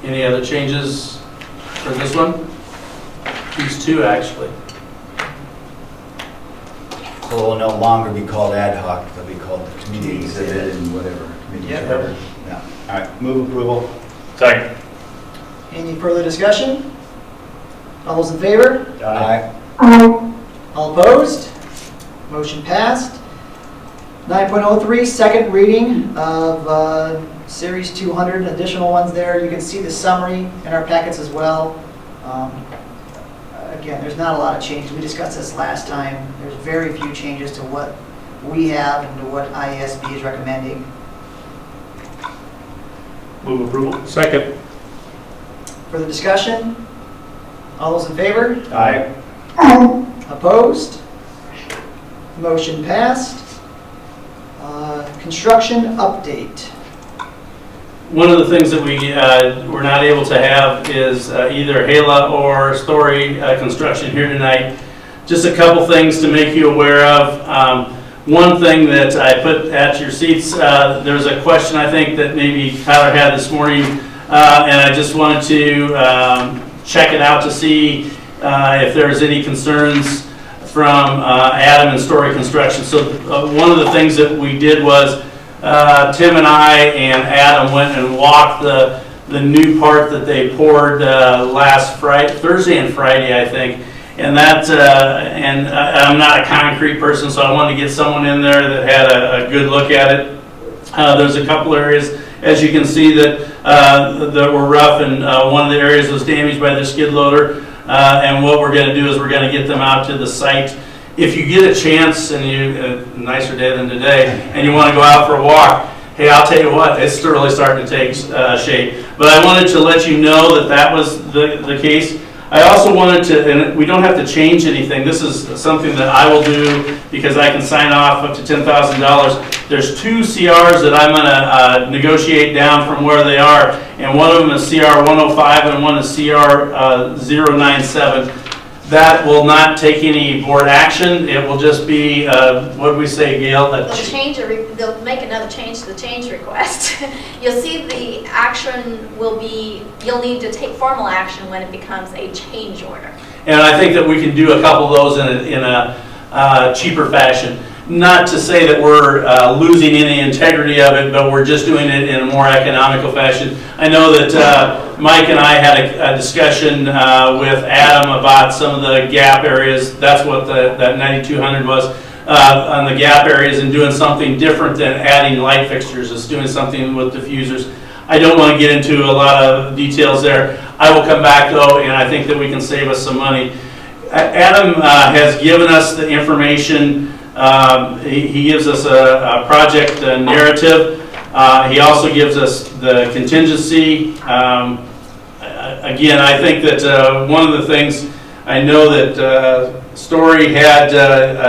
Any other changes for this one? These two, actually. So it'll no longer be called ad hoc, they'll be called the committee exhibit and whatever. Committee Yep. charter. Yeah. All right, move approval. Second. Any further discussion? All those in favor? Aye. All opposed? Motion passed. 9.03, second reading of Series 200, additional ones there. You can see the summary in our packets as well. Again, there's not a lot of change. We discussed this last time. There's very few changes to what we have and to what IASB is recommending. Move approval. Second. Further discussion? All those in favor? Aye. Opposed? Motion passed. Construction update. One of the things that we were not able to have is either HALA or Story construction here tonight. Just a couple things to make you aware of. One thing that I put at your seats, there's a question I think that maybe Tyler had this morning, and I just wanted to check it out to see if there's any concerns from Adam and Story Construction. So one of the things that we did was Tim and I and Adam went and walked the new part that they poured last Thursday and Friday, I think. And that, and I'm not a concrete person, so I wanted to get someone in there that had a good look at it. There's a couple areas, as you can see, that were rough, and one of the areas was damaged by the skid loader. And what we're going to do is we're going to get them out to the site. If you get a chance, and nicer day than today, and you want to go out for a walk, hey, I'll tell you what, it's really starting to take shape. But I wanted to let you know that that was the case. I also wanted to, and we don't have to change anything. This is something that I will do because I can sign off up to $10,000. There's 2 CRs that I'm going to negotiate down from where they are, and one of them is CR 105 and one is CR 097. That will not take any board action. It will just be, what did we say, Gail? They'll make another change to the change request. You'll see the action will be, you'll need to take formal action when it becomes a change order. And I think that we can do a couple of those in a cheaper fashion. Not to say that we're losing any integrity of it, but we're just doing it in a more economical fashion. I know that Mike and I had a discussion with Adam about some of the gap areas. That's what that 9200 was, on the gap areas, and doing something different than adding light fixtures. It's doing something with diffusers. I don't want to get into a lot of details there. I will come back though, and I think that we can save us some money. Adam has given us the information. He gives us a project narrative. He also gives us the contingency. Again, I think that one of the things I know that Story had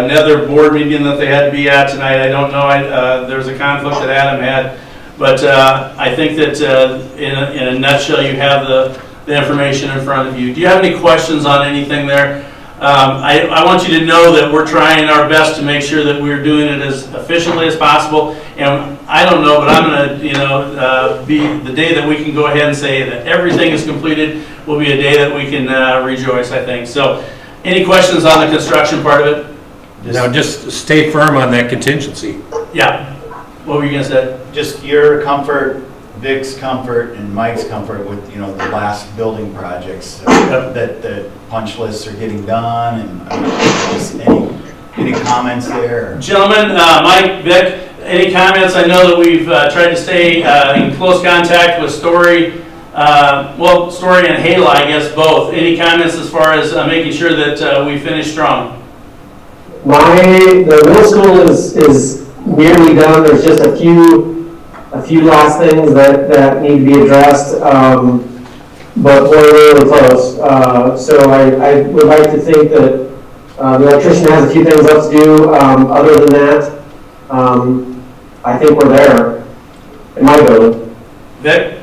another board meeting that they had to be at tonight. I don't know, there was a conflict that Adam had. But I think that in a nutshell, you have the information in front of you. Do you have any questions on anything there? I want you to know that we're trying our best to make sure that we're doing it as efficiently as possible. And I don't know, but I'm going to, be the day that we can go ahead and say that everything is completed will be a day that we can rejoice, I think. So, any questions on the construction part of it? Now, just stay firm on that contingency. Yeah. What were you going to say? Just your comfort, Vic's comfort, and Mike's comfort with, the last building projects, that the punch lists are getting done, and just any comments there? Gentlemen, Mike, Vic, any comments? I know that we've tried to stay in close contact with Story, Story and Hala, I guess, both. Any comments as far as making sure that we finish strong? The middle school is nearly done. There's just a few last things that need to be addressed, but we're really close. So I would like to think that the electrician has a few things left to do. Other than that, I think we're there in my building. Vic?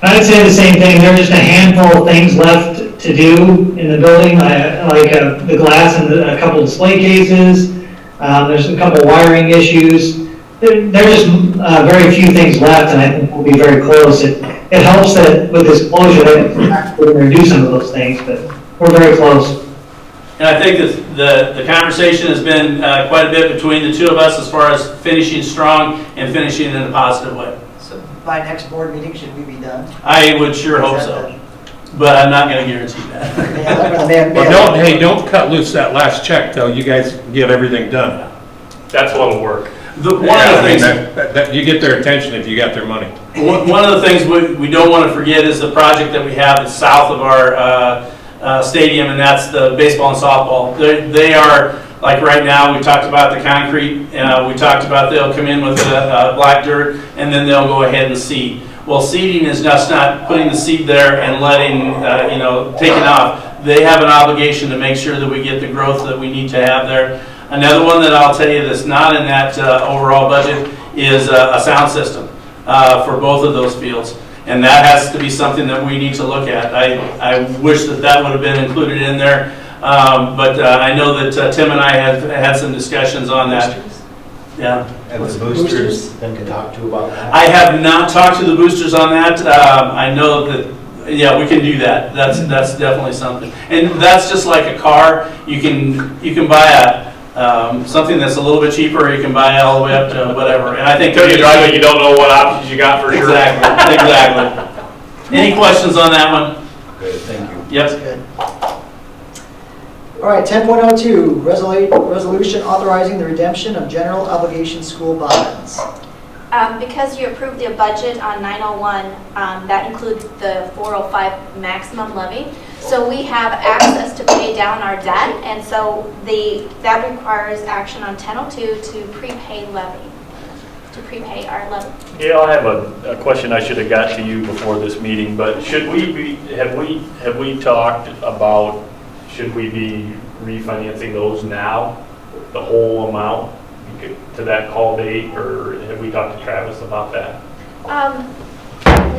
I'd say the same thing. There are just a handful of things left to do in the building, like the glass and a couple display cases. There's a couple wiring issues. There's just very few things left, and I think we'll be very close. It helps that with this closure, that we're going to do some of those things, but we're very close. And I think that the conversation has been quite a bit between the two of us as far as finishing strong and finishing in a positive way. So by next board meeting, should we be done? I would sure hope so, but I'm not going to guarantee that. Don't cut loose that last check till you guys get everything done. That's a little work. One of the things that you get their attention if you got their money. One of the things we don't want to forget is the project that we have that's south of our stadium, and that's the baseball and softball. They are, like right now, we talked about the concrete, we talked about they'll come in with black dirt, and then they'll go ahead and seed. Well, seeding is just not putting the seed there and letting, taking off. They have an obligation to make sure that we get the growth that we need to have there. Another one that I'll tell you that's not in that overall budget is a sound system for both of those fields. And that has to be something that we need to look at. I wish that would have been included in there. But I know that Tim and I have had some discussions on that. Yeah. Have the boosters been talked to about that? I have not talked to the boosters on that. I know that, yeah, we can do that. That's definitely something. And that's just like a car. You can buy something that's a little bit cheaper, or you can buy all the way up to whatever. And I think until you drive it, you don't know what options you got for sure. Exactly. Any questions on that one? Good, thank you. Yep. That's good. All right, 10.02, resolution authorizing the redemption of general obligation school bonds. Because you approved the budget on 901, that includes the 405 maximum levy. So we have access to pay down our debt, and so that requires action on 1002 to prepay levy, to prepay our levy. Yeah, I have a question I should have got to you before this meeting, but have we talked about, should we be refinancing those now, the whole amount to that call date, or have we talked to Travis about that?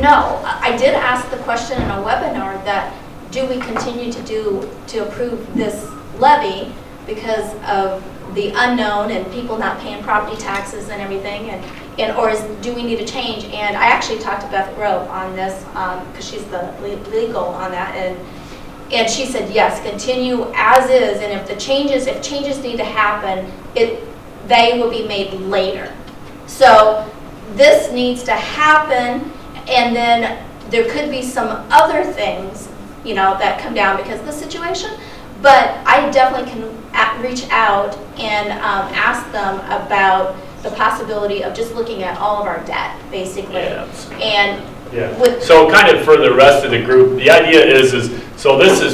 No, I did ask the question in a webinar that do we continue to approve this levy because of the unknown and people not paying property taxes and everything, or do we need a change? And I actually talked to Beth Grove on this because she's the legal on that, and she said yes, continue as is, and if changes need to happen, they will be made later. So this needs to happen, and then there could be some other things, that come down because of the situation. But I definitely can reach out and ask them about the possibility of just looking at all of our debt, basically. Yeah. And yeah. So kind of for the rest of the group, the idea is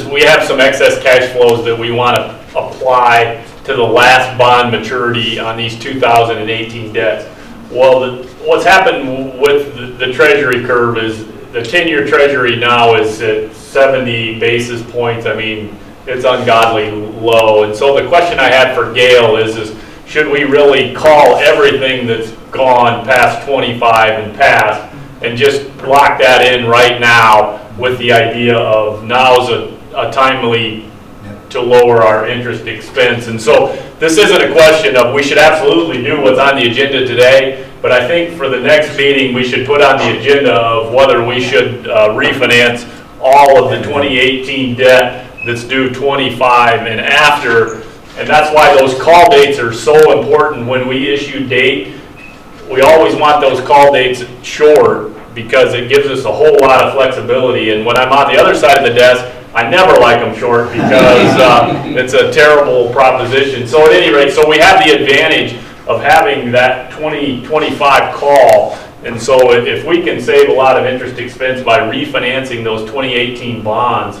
we have some excess cash flows that we want to apply to the last bond maturity on these 2018 debts. Well, what's happened with the treasury curve is the 10-year treasury now is at 70 basis points. I mean, it's ungodly low. And so the question I had for Gail is should we really call everything that's gone past 25 and past and just lock that in right now with the idea of now's a timely to lower our interest expense. And so this isn't a question of we should absolutely do what's on the agenda today, but I think for the next meeting we should put on the agenda of whether we should refinance all of the 2018 debt that's due 25 and after. And that's why those call dates are so important when we issue date. We always want those call dates short because it gives us a whole lot of flexibility. And when I'm on the other side of the desk, I never like them short because it's a terrible proposition. So at any rate, so we have the advantage of having that 2025 call. And so if we can save a lot of interest expense by refinancing those 2018 bonds,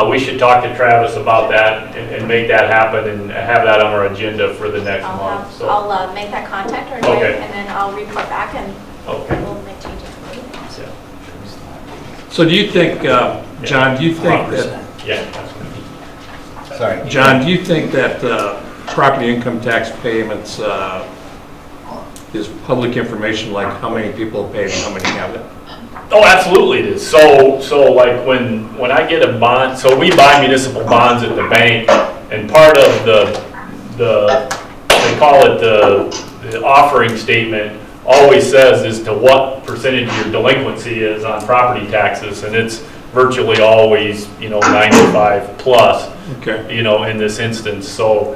we should talk to Travis about that and make that happen and have that on our agenda for the next month. So I'll make that contact or Okay. and then I'll report back and Okay. we'll make changes. So do you think, John, do you think that, Yeah. Sorry. John, do you think that property income tax payments is public information, like how many people have paid and how many haven't? Oh, absolutely it is. So like when I get a bond, so we buy municipal bonds at the bank, and part of the they call it the offering statement always says as to what percentage your delinquency is on property taxes, and it's virtually always, 95 plus, Okay. in this instance. So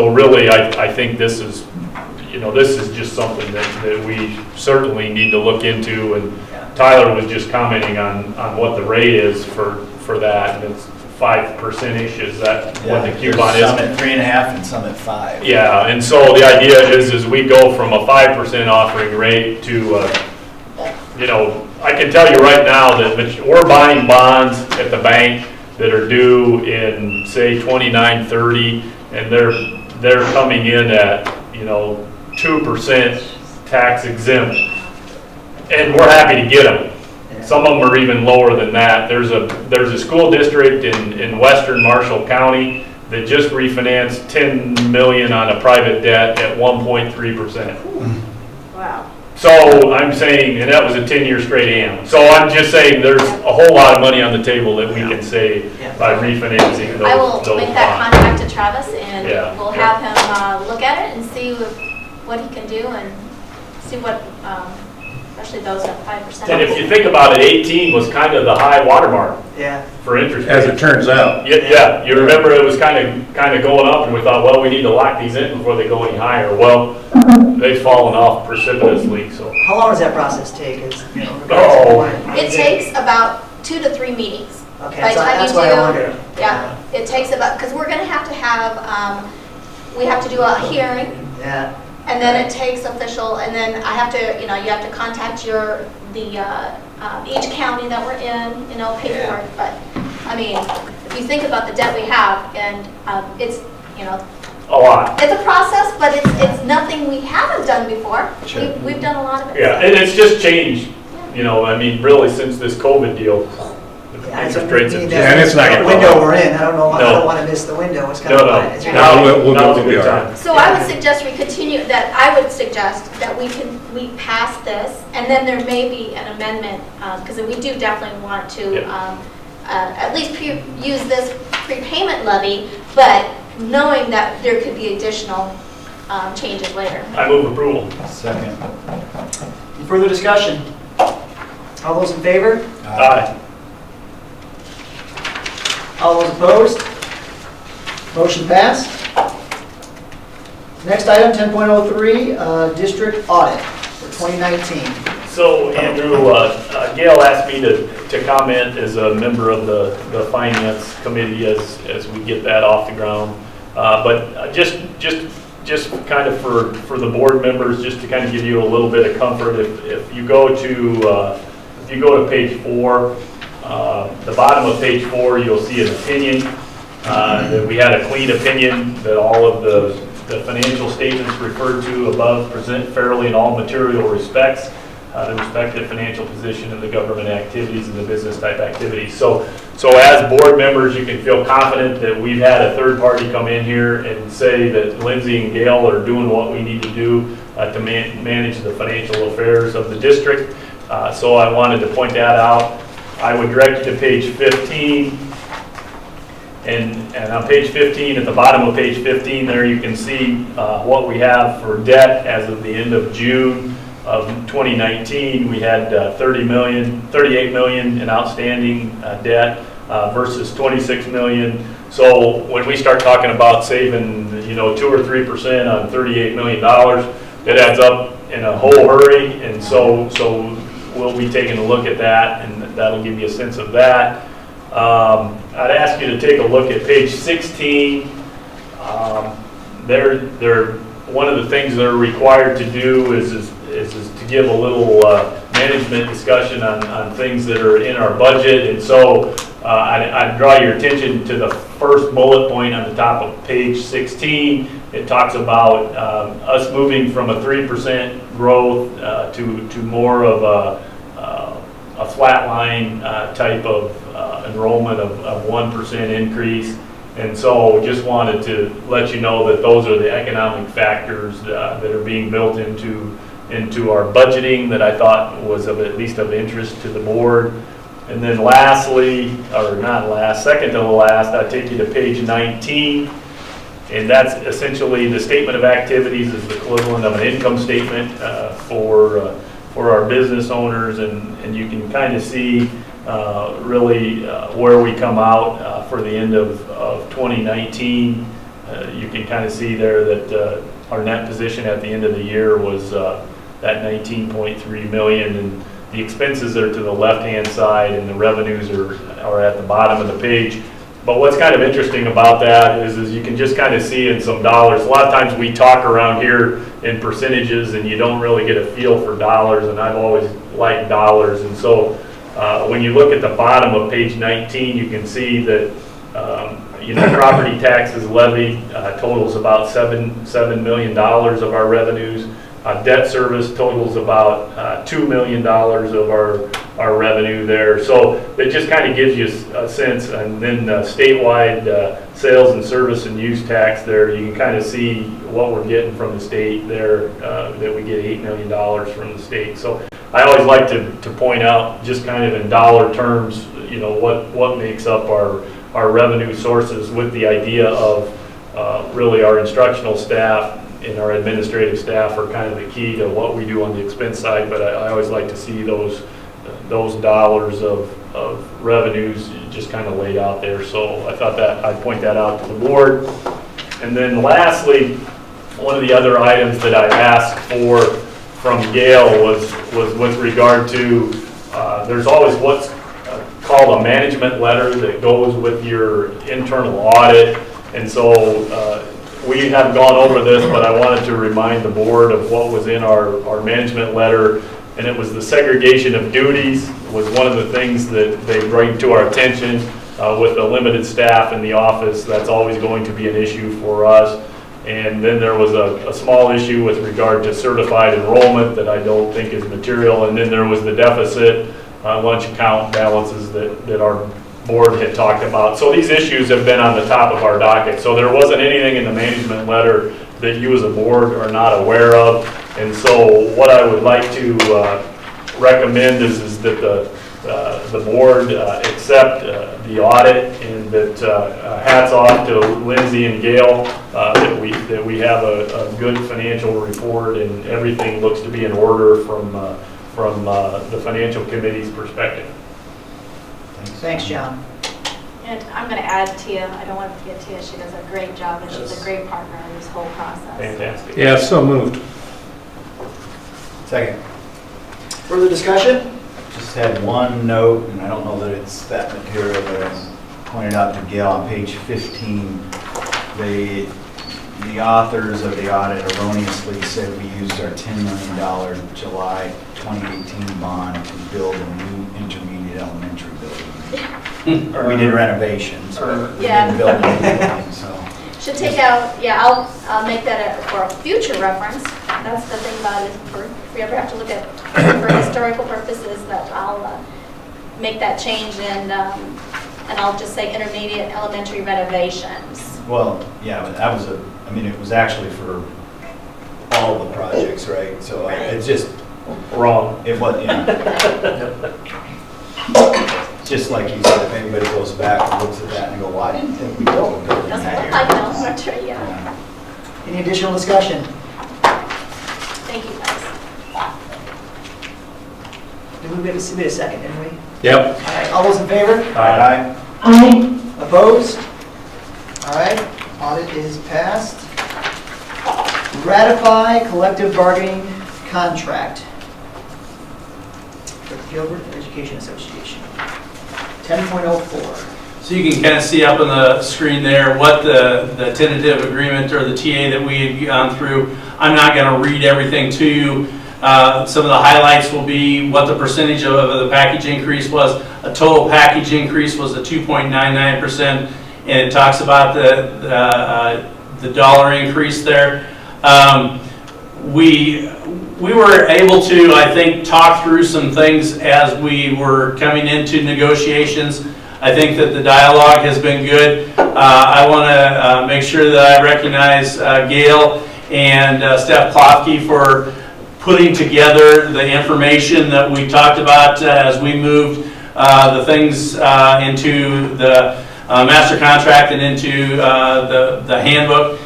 really, I think this is, this is just something that we certainly need to look into. And Tyler was just commenting on what the rate is for that, and it's 5%-ish. Is that what the coupon is? Some at 3.5 and some at 5. Yeah, and so the idea is we go from a 5% offering rate to, I can tell you right now that we're buying bonds at the bank that are due in, say, 29, 30, and they're coming in at, 2% tax exempt, and we're happy to get them. Some of them are even lower than that. There's a school district in western Marshall County that just refinanced $10 million on a private debt at 1.3%. Wow. So I'm saying, and that was a 10-year straight AM. So I'm just saying there's a whole lot of money on the table that we can save by refinancing those I will those make that bonds. contact to Travis and Yeah. we'll have him look at it and see what he can do and see what, especially those at 5%. And if you think about it, 18 was kind of the high watermark Yeah. for interest As rates. it turns out. Yeah, you remember it was kind of going up, and we thought, well, we need to lock these in before they go any higher. Well, they've fallen off precipitously. So How long does that process take? It takes about 2 to 3 meetings. Okay, By the time that's you why I do- wondered. Yeah, it takes about, because we're going to have, we have to do a hearing, Yeah. and then it takes official, and then I have to, you have to contact each county that we're in, pay for it. But, I mean, if you think about the debt we have, and it's, a lot. it's a process, but it's nothing we haven't done before. Sure. We've done a lot of it. Yeah, and it's just changed, really since this COVID deal. Interest rates have Yeah, and it's not The gonna window go up. we're in, I don't know, I No. don't want to miss the window, it's kind No, of. no. it's- Now we'll now's a be good all right. time. So I would suggest I would suggest that we pass this, and then there may be an amendment, because we do definitely want to at least use this prepayment levy, but knowing that there could be additional changes later. I move approval. Second. Any further discussion? All those in favor? Aye. All those opposed? Motion passed. Next item, 10.03, district audit for 2019. So Andrew, Gail asked me to comment as a member of the finance committee as we get that off the ground. But just kind of for the board members, just to kind of give you a little bit of comfort, if you go to page 4, the bottom of page 4, you'll see an opinion, that we had a clean opinion, that all of the financial statements referred to above present fairly in all material respects. the respective financial position of the government activities and the business type activities. So as board members, you can feel confident that we've had a third party come in here and say that Lindsay and Gail are doing what we need to do to manage the financial affairs of the district. So I wanted to point that out. I would direct you to page 15. And on page 15, at the bottom of page 15 there, you can see what we have for debt as of the end of June of 2019. We had 38 million in outstanding debt versus 26 million. So when we start talking about saving, 2 or 3% on $38 million, it adds up in a whole hurry. And so we'll be taking a look at that, and that'll give you a sense of that. I'd ask you to take a look at page 16. One of the things they're required to do is to give a little management discussion on things that are in our budget. And so I'd draw your attention to the first bullet point on the top of page 16. It talks about us moving from a 3% growth to more of a flatline type of enrollment of 1% increase. And so just wanted to let you know that those are the economic factors that are being built into our budgeting that I thought was at least of interest to the board. And then lastly, or not last, second to the last, I take you to page 19. And that's essentially the statement of activities is the equivalent of an income statement for our business owners, and you can kind of see really where we come out for the end of 2019. You can kind of see there that our net position at the end of the year was that 19.3 million, and the expenses are to the left-hand side, and the revenues are at the bottom of the page. But what's kind of interesting about that is you can just kind of see in some dollars. A lot of times we talk around here in percentages and you don't really get a feel for dollars, and I've always liked dollars. And so when you look at the bottom of page 19, you can see that property taxes levied totals about $7 million of our revenues. Debt service totals about $2 million of our revenue there. So it just kind of gives you a sense. And then statewide sales and service and use tax there, you can kind of see what we're getting from the state there, that we get $8 million from the state. So I always like to point out just kind of in dollar terms, what makes up our revenue sources, with the idea of really our instructional staff and our administrative staff are kind of the key to what we do on the expense side. But I always like to see those dollars of revenues just kind of laid out there. So I thought that I'd point that out to the board. And then lastly, one of the other items that I asked for from Gail was with regard to, there's always what's called a management letter that goes with your internal audit. And so we have gone over this, but I wanted to remind the board of what was in our management letter. And it was the segregation of duties was one of the things that they bring to our attention. With a limited staff in the office, that's always going to be an issue for us. And then there was a small issue with regard to certified enrollment that I don't think is material. And then there was the deficit lunch account balances that our board had talked about. So these issues have been on the top of our docket. So there wasn't anything in the management letter that you as a board are not aware of. And so what I would like to recommend is that the board accept the audit, and that hats off to Lindsay and Gail, that we have a good financial report and everything looks to be in order from the financial committee's perspective. Thanks, John. And I'm going to add Tia. I don't want to forget Tia. She does a great job, and she's a great partner in this whole process. Fantastic. Yeah, so moved. Second. Further discussion? Just had one note, and I don't know that it's that material, but I pointed out to Gail on page 15, the authors of the audit erroneously said we used our $10 million July 2018 bond to build a new intermediate elementary building. We did renovations, but we didn't build anything, so. Should take out, yeah, I'll make that for a future reference. that's the thing about it, if we ever have to look at, for historical purposes, that I'll make that change and I'll just say intermediate elementary renovations. Well, yeah, but that was I mean, it was actually for all the projects, right? So it's just Wrong. It was, just like you said, if anybody goes back and looks at that and go, well, I didn't think we built a building Doesn't that look year. like an elementary, yeah. Any additional discussion? Thank you, guys. Did we get a second, didn't we? Yep. All right, all those in favor? Aye. Aye. Opposed? All right, audit is passed. Ratify collective bargaining contract for Gilbert Education Association. 10.04. So you can kind of see up on the screen there what the tentative agreement or the TA that we had gone through. I'm not going to read everything to you. Some of the highlights will be what the percentage of the package increase was. A total package increase was a 2.99%, and it talks about the dollar increase there. We were able to, I think, talk through some things as we were coming into negotiations. I think that the dialogue has been good. I want to make sure that I recognize Gail and Steph Klofke for putting together the information that we talked about as we moved the things into the master contract and into the handbook.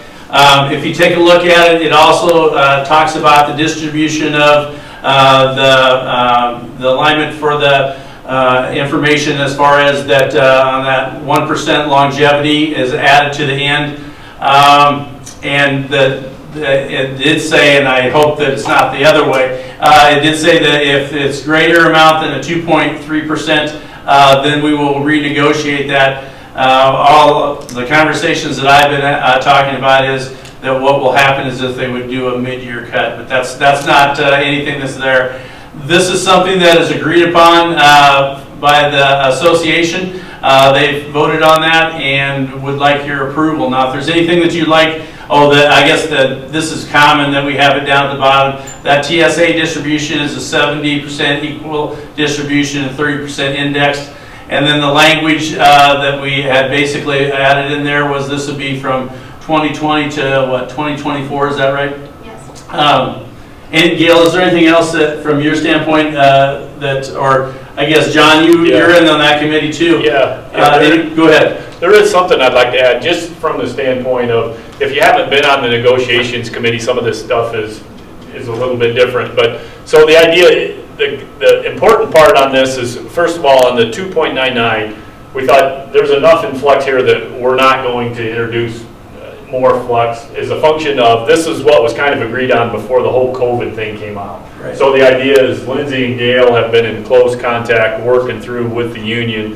If you take a look at it, it also talks about the distribution of the alignment for the information as far as that on that 1% longevity is added to the end. And it did say, and I hope that it's not the other way, it did say that if it's greater amount than a 2.3%, then we will renegotiate that. All the conversations that I've been talking about is that what will happen is that they would do a mid-year cut, but that's not anything that's there. This is something that is agreed upon by the association. They've voted on that and would like your approval. Now, if there's anything that you'd like, I guess this is common that we have it down at the bottom. That TSA distribution is a 70% equal distribution and 30% indexed. And then the language that we had basically added in there was this would be from 2020 to what, 2024, is that right? Yes. And Gail, is there anything else that, from your standpoint, or I guess, John, you're in on that committee too. Yeah. Go ahead. There is something I'd like to add, just from the standpoint of, if you haven't been on the negotiations committee, some of this stuff is a little bit different. But, so the idea, the important part on this is, first of all, on the 2.99, we thought there's enough in flux here that we're not going to introduce more flux as a function of, this is what was kind of agreed on before the whole COVID thing came out. Right. So the idea is Lindsay and Gail have been in close contact working through with the union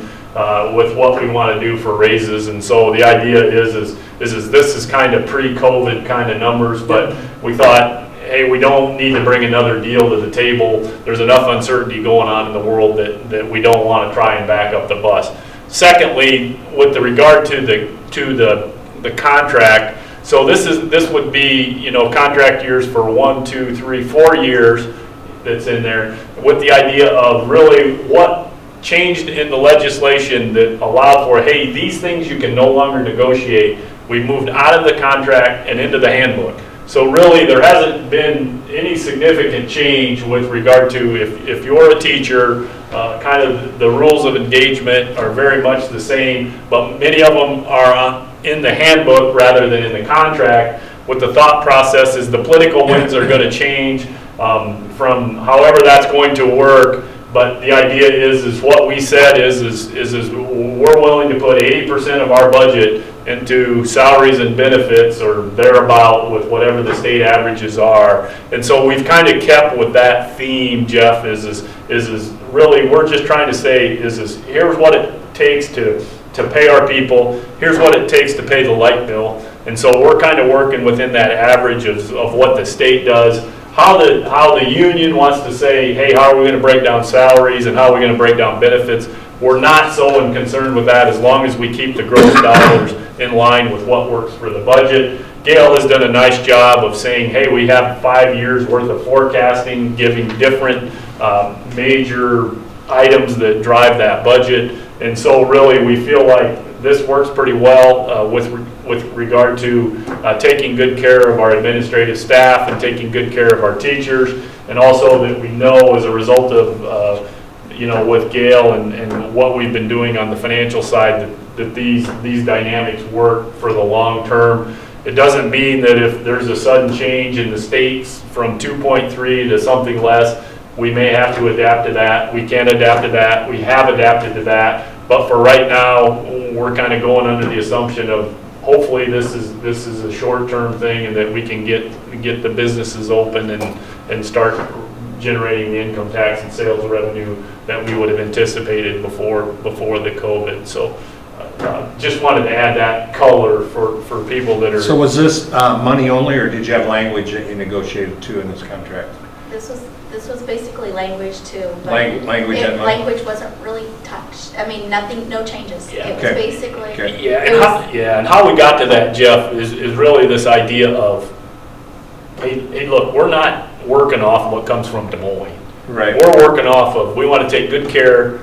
with what we want to do for raises, and so the idea is this is kind of pre-COVID kind of numbers, but we thought, hey, we don't need to bring another deal to the table. There's enough uncertainty going on in the world that we don't want to try and back up the bus. Secondly, with regard to the contract, so this would be, contract years for 1, 2, 3, 4 years that's in there, with the idea of really what changed in the legislation that allowed for, hey, these things you can no longer negotiate. We moved out of the contract and into the handbook. So really, there hasn't been any significant change with regard to if you're a teacher, kind of the rules of engagement are very much the same, but many of them are in the handbook rather than in the contract. What the thought process is, the political winds are going to change from however that's going to work. But the idea is what we said is we're willing to put 80% of our budget into salaries and benefits or thereabout with whatever the state averages are. And so we've kind of kept with that theme, Jeff, is really we're just trying to say is here's what it takes to pay our people, here's what it takes to pay the light bill. And so we're kind of working within that average of what the state does. How the union wants to say, hey, how are we going to break down salaries and how are we going to break down benefits? We're not so concerned with that as long as we keep the gross dollars in line with what works for the budget. Gail has done a nice job of saying, hey, we have 5 years worth of forecasting, giving different major items that drive that budget. And so really, we feel like this works pretty well with regard to taking good care of our administrative staff and taking good care of our teachers. And also that we know as a result of, with Gail and what we've been doing on the financial side, that these dynamics work for the long term. It doesn't mean that if there's a sudden change in the states from 2.3 to something less, we may have to adapt to that. We can adapt to that. We have adapted to that. But for right now, we're kind of going under the assumption of hopefully this is a short-term thing and that we can get the businesses open and start generating the income tax and sales revenue that we would have anticipated before the COVID. So just wanted to add that color for people that are. So was this money only, or did you have language that you negotiated too in this contract? This was basically language too. But Language and money? Language wasn't really touched. I mean, nothing, no changes. Yeah. It was Okay. basically. Okay. Yeah, and how we got to that, Jeff, is really this idea of, hey, look, we're not working off what comes from Des Moines. Right. We're working off of, we want to take good care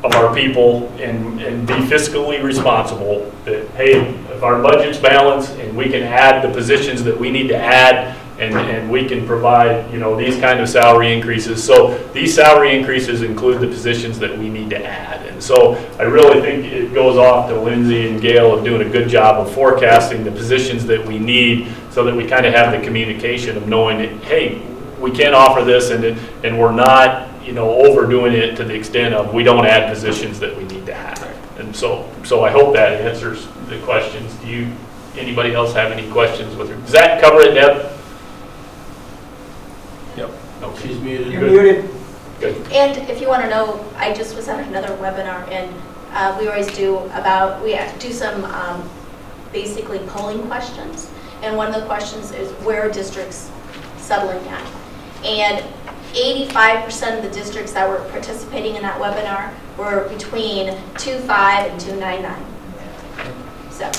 of our people and be fiscally responsible. That, hey, if our budget's balanced and we can add the positions that we need to add, and we can provide, these kind of salary increases. So these salary increases include the positions that we need to add. And so I really think it goes off to Lindsay and Gail of doing a good job of forecasting the positions that we need so that we kind of have the communication of knowing that, hey, we can offer this and we're not, overdoing it to the extent of we don't add positions that we need to have. And so I hope that answers the questions. Anybody else have any questions with her? Does that cover it, Deb? Yep. Okay. She's muted. You're muted. Good. And if you want to know, I just was at another webinar, and we always do some basically polling questions. And one of the questions is where are districts settling at? And 85% of the districts that were participating in that webinar were between 2.5 and 2.99. So.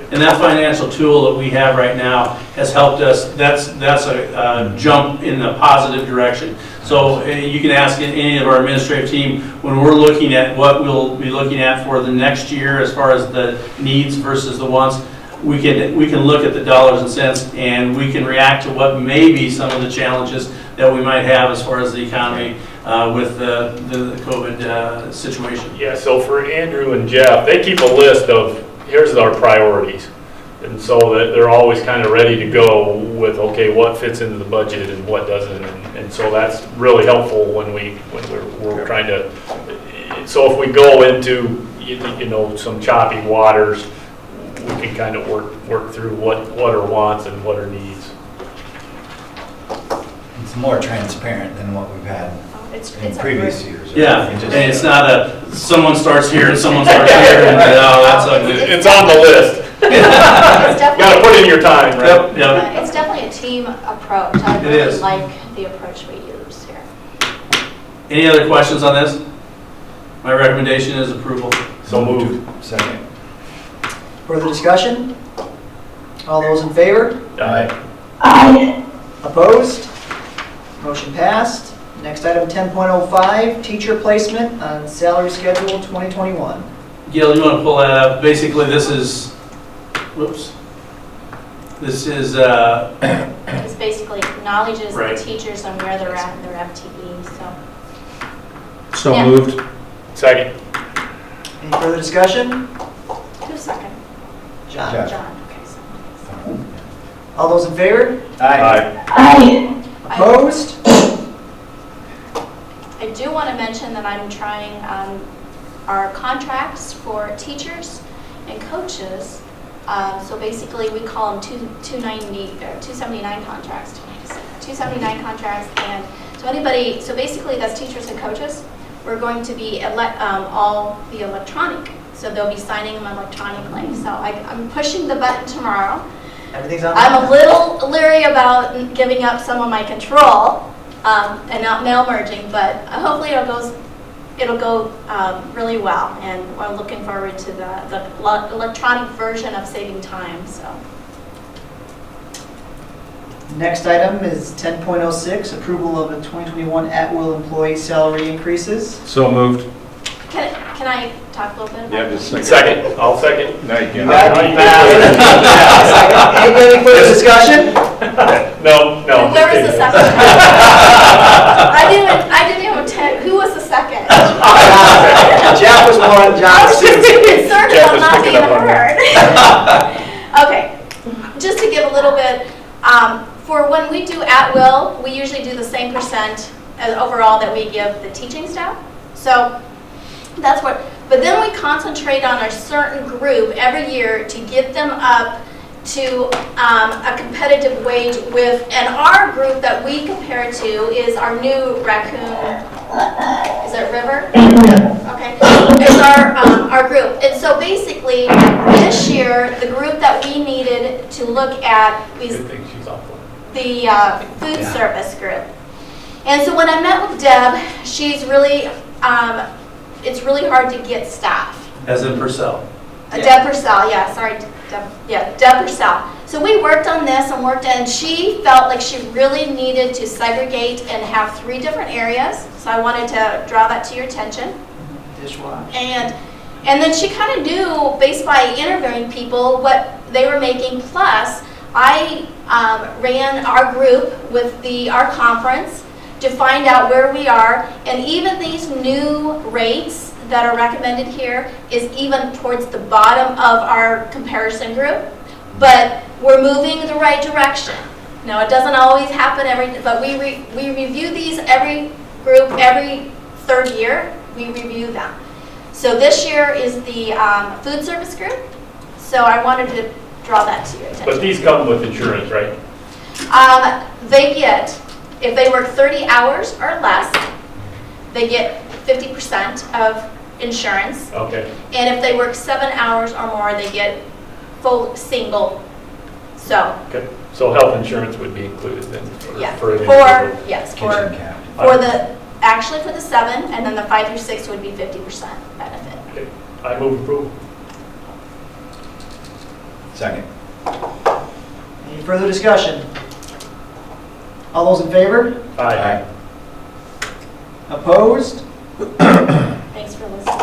And that financial tool that we have right now has helped us. That's a jump in a positive direction. So you can ask any of our administrative team when we're looking at what we'll be looking at for the next year as far as the needs versus the wants. We can look at the dollars and cents and we can react to what may be some of the challenges that we might have as far as the economy with the COVID situation. Yeah, so for Andrew and Jeff, they keep a list of here's our priorities. And so that they're always kind of ready to go with, okay, what fits into the budget and what doesn't. And so that's really helpful when we're trying to, so if we go into, some choppy waters, we can kind of work through what are wants and what are needs. It's more transparent than what we've had in previous years. Yeah, and it's not someone starts here and someone starts here and that's ugly. It's on the list. Got to put in your time, right? Yep. It's definitely a team approach. I really like the approach we use here. Any other questions on this? My recommendation is approval. So moved. Second. Further discussion? All those in favor? Aye. Aye. Opposed? Motion passed. Next item, 10.05, teacher placement on salary schedule 2021. Gail, you want to pull that up? Basically, this is, this is, This basically acknowledges the Right. teachers and where they're at in their FTE, so. So Yeah. moved. Second. Any further discussion? Who's second? John. Jeff. John, okay. So. All those in favor? Aye. Aye. Opposed? I do want to mention that I'm trying our contracts for teachers and coaches. So basically, we call them 279 contracts. 279 contracts, and so basically that's teachers and coaches. We're going to be all be electronic, so they'll be signing them electronically. So I'm pushing the button tomorrow. Everything's on. I'm a little leery about giving up some of my control and not mail merging, but hopefully it'll go really well, and we're looking forward to the electronic version of saving time. So Next item is 10.06, approval of the 2021 at-will employee salary increases. So moved. Can I talk a little bit about Yeah, it? just a second. Second, I'll second. No, you can't. Any further discussion? No. Where was the second? I didn't even attend. Who was the second? Jeff was one, John I was was just two. concerned Jeff about was not picking being up on heard. Okay, just to give a little bit, for when we do at-will, we usually do the same percent as overall that we give the teaching staff. So that's what, but then we concentrate on a certain group every year to get them up to a competitive wage with, and our group that we compare to is our new raccoon, is it River? Okay, it's our group. And so basically, this year, the group that we needed to look at was Good thing she's off one. the food service group. And so when I met with Deb, she's really, it's really hard to get staff. As in Purcell. Deb Purcell, yeah, sorry, Deb Purcell. So we worked on this and she felt like she really needed to segregate and have 3 different areas. So I wanted to draw that to your attention. Dishwasher. And then she kind of knew, based by interviewing people, what they were making. Plus, I ran our group with our conference to find out where we are. And even these new rates that are recommended here is even towards the bottom of our comparison group. But we're moving in the right direction. Now, it doesn't always happen but we review these every group, every 3rd year, we review them. So this year is the food service group. So I wanted to draw that to your attention. But these come with insurance, right? They get, if they work 30 hours or less, they get 50% of insurance. Okay. And if they work 7 hours or more, they get full single. So, Okay. So health insurance would be included then? yeah, For an individual. Kitchen cap. Actually for the 7, and then the 5 through 6 would be 50% benefit. Okay. I move approval. Second. Any further discussion? All those in favor? Aye. Opposed? Thanks for listening.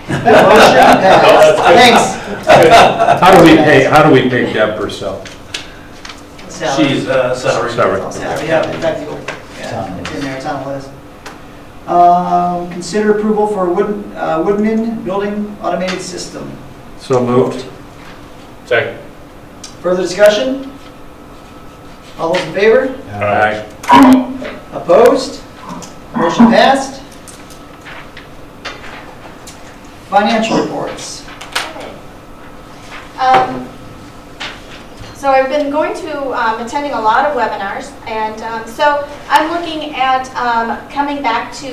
Motion passed. Thanks. How do we pay Deb Purcell? Salary. She's salary. Salary, yeah, in fact, it's in there, it's on the list. Consider approval for Woodman Building Automated System. So moved. Second. Further discussion? All those in favor? Aye. Opposed? Motion passed. Financial reports. So I've been going to, attending a lot of webinars, and so I'm looking at coming back to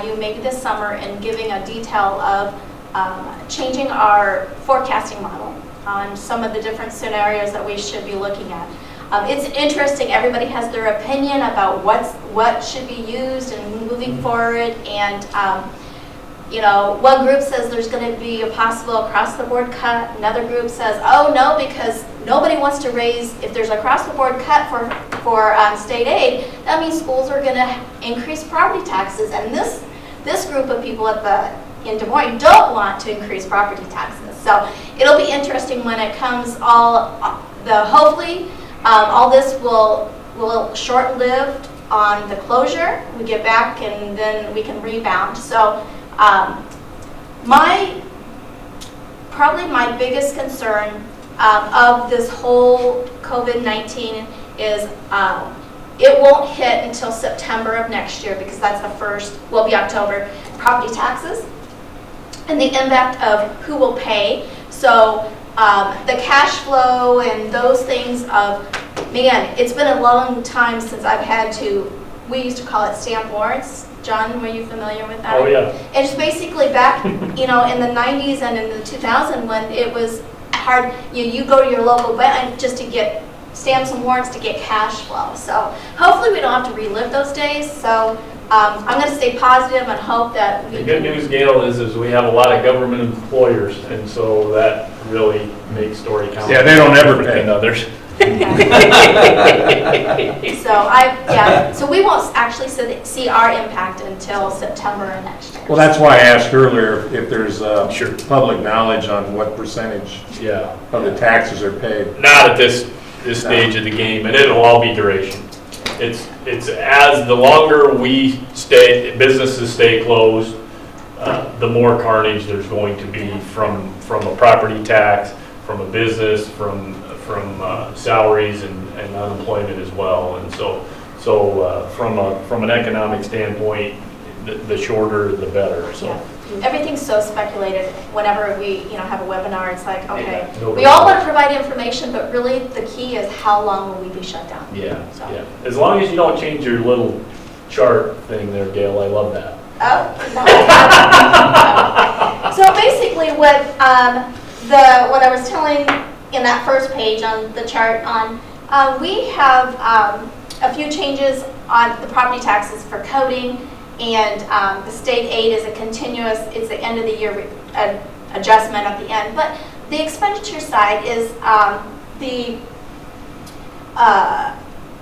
you maybe this summer and giving a detail of changing our forecasting model on some of the different scenarios that we should be looking at. It's interesting, everybody has their opinion about what should be used and moving forward, and you know, one group says there's going to be a possible across-the-board cut. Another group says, oh no, because nobody wants to raise, if there's a across-the-board cut for state aid, that means schools are going to increase property taxes. And this group of people in Des Moines don't want to increase property taxes. So it'll be interesting when it comes hopefully all this will short-lived on the closure. We get back and then we can rebound. So probably my biggest concern of this whole COVID-19 is it won't hit until September of next year, because that's the first, will be October, property taxes and the impact of who will pay. So the cash flow and those things of, man, it's been a long time since I've had to, we used to call it stamp warrants. John, were you familiar with that? Oh, yeah. It's basically back, you know, in the 90s and in the 2000s when it was hard. You go to your local bank just to get stamps and warrants to get cash flow. So hopefully we don't have to relive those days. So I'm going to stay positive and hope that The good news, Gail, is we have a lot of government employers, and so that really makes Story County. Yeah, they don't ever pay. Than others. So we won't actually see our impact until September of next year. Well, that's why I asked earlier if there's public knowledge on what percentage of the taxes are paid. Not at this stage of the game, and it'll all be duration. It's as the longer businesses stay closed, the more carnage there's going to be from a property tax, from a business, from salaries and unemployment as well. And so from an economic standpoint, the shorter the better. So. Yeah. Everything's so speculated. Whenever we have a webinar, it's like, okay, Yeah, we all want to provide information, but really the key is how long will we be shut down? Yeah, yeah. As long as you don't change your little chart thing there, Gail, I love that. Oh, no. So basically what I was telling in that first page on the chart we have a few changes on the property taxes for coding, and the state aid is it's the end of the year adjustment at the end. But the expenditure side is the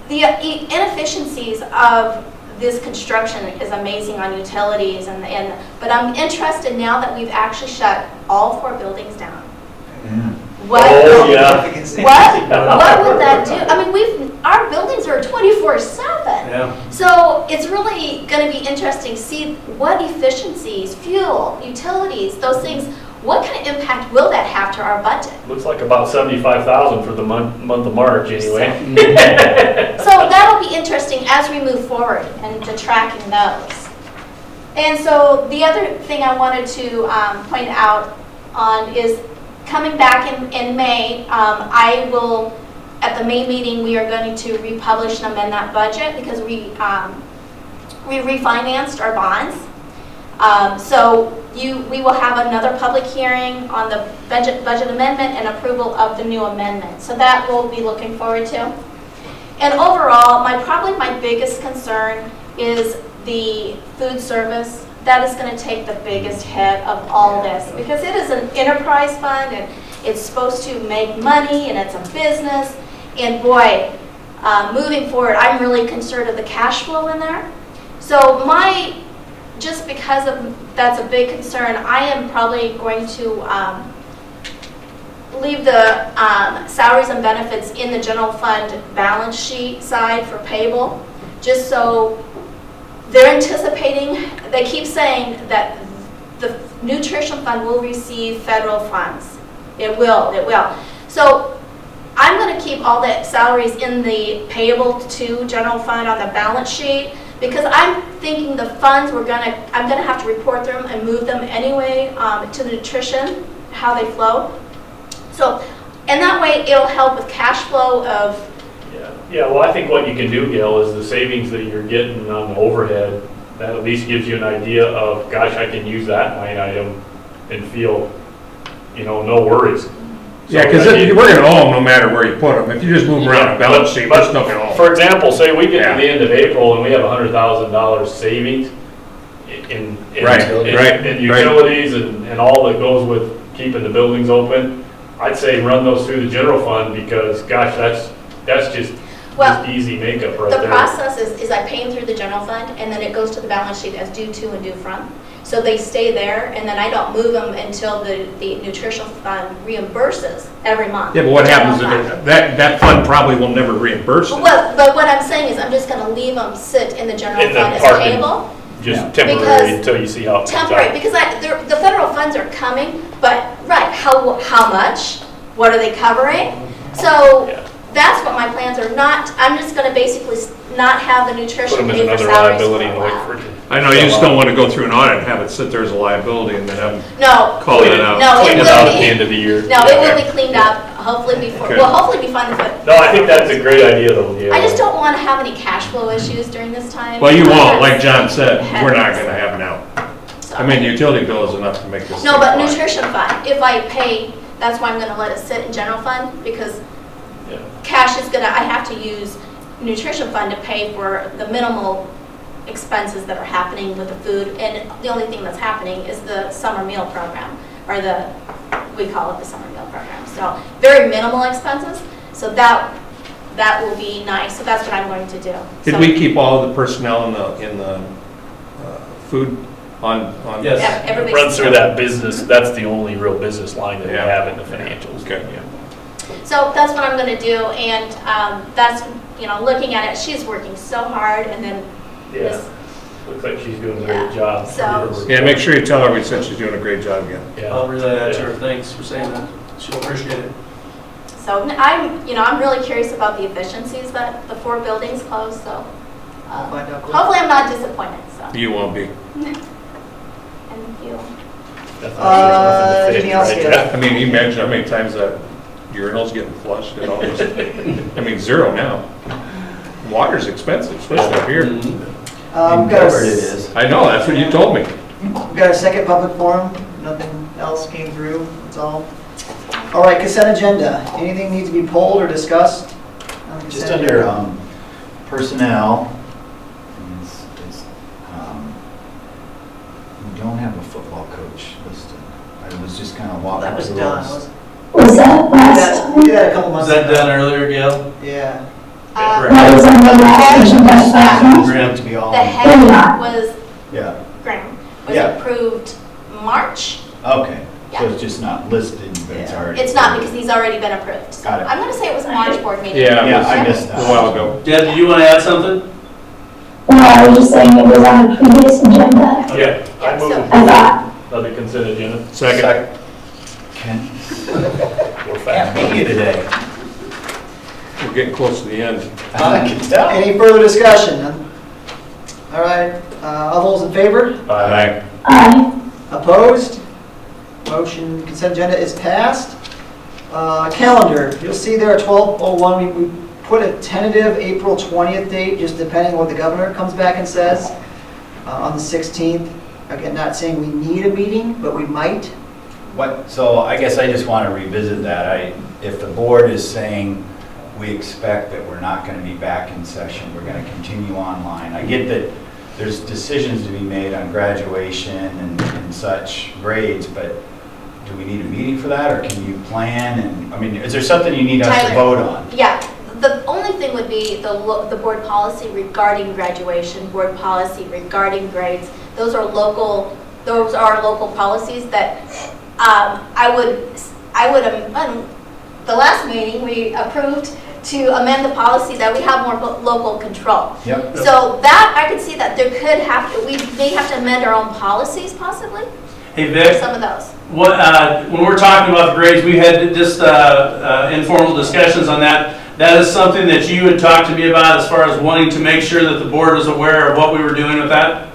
inefficiencies of this construction is amazing on utilities, but I'm interested now that we've actually shut all 4 buildings down. What would that do? I mean, our buildings are 24/7. Yeah. So it's really going to be interesting to see what efficiencies, fuel, utilities, those things, what kind of impact will that have to our budget? Looks like about 75,000 for the month of March anyway. So that'll be interesting as we move forward and to tracking those. And so the other thing I wanted to point out on is coming back in May, I will, at the May meeting, we are going to republish and amend that budget because we refinanced our bonds. So we will have another public hearing on the budget amendment and approval of the new amendment. So that we'll be looking forward to. And overall, probably my biggest concern is the food service. That is going to take the biggest hit of all this because it is an enterprise fund and it's supposed to make money and it's a business. And boy, moving forward, I'm really concerned of the cash flow in there. So just because that's a big concern, I am probably going to leave the salaries and benefits in the general fund balance sheet side for payable, just so they're anticipating, they keep saying that the nutrition fund will receive federal funds. It will. So I'm going to keep all the salaries in the payable to general fund on the balance sheet because I'm thinking the funds I'm going to have to report them and move them anyway to the nutrition, how they flow. So, and that way it'll help with cash flow of. Yeah, well, I think what you can do, Gail, is the savings that you're getting on the overhead, that at least gives you an idea of, gosh, I can use that line item and feel, no worries. Yeah, because we're going to owe them no matter where you put them. If you just move them around the balance sheet, there's no going to owe them. For example, say we get to the end of April and we have $100,000 savings in utilities and all that goes with keeping the buildings open, I'd say run those through the general fund because, gosh, that's just easy makeup right there. The process is I pay them through the general fund, and then it goes to the balance sheet as due to and due from. So they stay there, and then I don't move them until the nutritional fund reimburses every month. Yeah, but what happens if that fund probably will never reimburse it? Well, but what I'm saying is I'm just going to leave them sit in the general fund as payable. Just temporary until you see how it comes out. Because the federal funds are coming, but how much? What are they covering? So. Yeah. That's what my plans are. I'm just going to basically not have the nutrition put them as pay for another salaries liability for a in while. I know, you just don't want to go through an audit and have it sit there as a liability and then have them call it out. No, it will at the end of the year. No, it will be cleaned up, hopefully before, hopefully be fun. No, I think that's a great idea though. Yeah. I just don't want to have any cash flow issues during this time. Well, you won't, like John said, we're not going to have now. So, I mean, the utility bill is enough to make this. No, but nutrition fund, if I pay, that's why I'm going to let it sit in general fund because cash is I have to use nutrition fund to pay for the minimal expenses that are happening with the food, and the only thing that's happening is the summer meal program, or we call it the summer meal program. So very minimal expenses. So that that will be nice. So that's what I'm going to do. Did So- we keep all the personnel in the food on? Yes. Yeah, everybody's- Run through that business, that's the only real business line that we Yeah. have in the financials. Okay. Yeah. So that's what I'm gonna do, and that's, looking at it, she's working so hard, and then Yeah, this, looks like she's doing a Yeah. great job. So- Yeah, make sure you tell her we said she's doing a great job again. Yeah. I'll relay that to her. Thanks for saying that. She'll appreciate it. so I'm really curious about the efficiencies that the 4 buildings closed, so Find out quick. hopefully I'm not disappointed, so. You won't be. Thank you. Definitely, there's nothing to anything else, finish, Gil? right? I mean, you imagine how many times that urinal's getting flushed and all this. I mean, 0 now. Water's expensive, especially up here. We've In got Gilbert a- it is. I know, that's what you told me. We've got a second public forum, nothing else came through, that's all. All right, consent agenda, anything needs to be pulled or discussed? on the Just consent under agenda? personnel, we don't have a football coach listed. I was just kind of walking That was through done. those. Was that last We did time? that a couple Was months that ago. done earlier, Gail? Yeah. That was on the last agenda, that one? Grant to be all. The in. head was, Yeah, Graham, was Yeah. approved March. okay, so Yeah. it's just not listed, but it's Yeah. already. It's not because he's already been approved. So Got it. I'm gonna say it was March board meeting. Yeah, it Yeah, was I missed a that. while ago. Deb, do you want to add something? No, I was just saying it was on a previous agenda, Yeah, Yeah, I so- move I thought. another consent agenda. Second. Ken, We're can't fast. meet you today. We're getting close to the end. I can tell. Any further discussion? All right, all those in favor? Aye. Aye. Opposed? Motion, consent agenda is passed. Calendar, you'll see there at 12:01, we put a tentative April 20th date, just depending on what the governor comes back and says, on the 16th. Again, not saying we need a meeting, but we might. So I guess I just want to revisit that. If the board is saying we expect that we're not going to be back in session, we're going to continue online. I get that there's decisions to be made on graduation and such grades, but do we need a meeting for that, or can you plan? And, I mean, is there something you need us to Tyler. vote on? Yeah, the only thing would be the board policy regarding graduation, board policy regarding grades. Those are local policies that the last meeting, we approved to amend the policy that we have more local control. Yep. So that, I could see that we may have to amend our own policies possibly, Hey, for Vic, some of those. when we're talking about the grades, we had just informal discussions on that. That is something that you had talked to me about as far as wanting to make sure that the board was aware of what we were doing with that?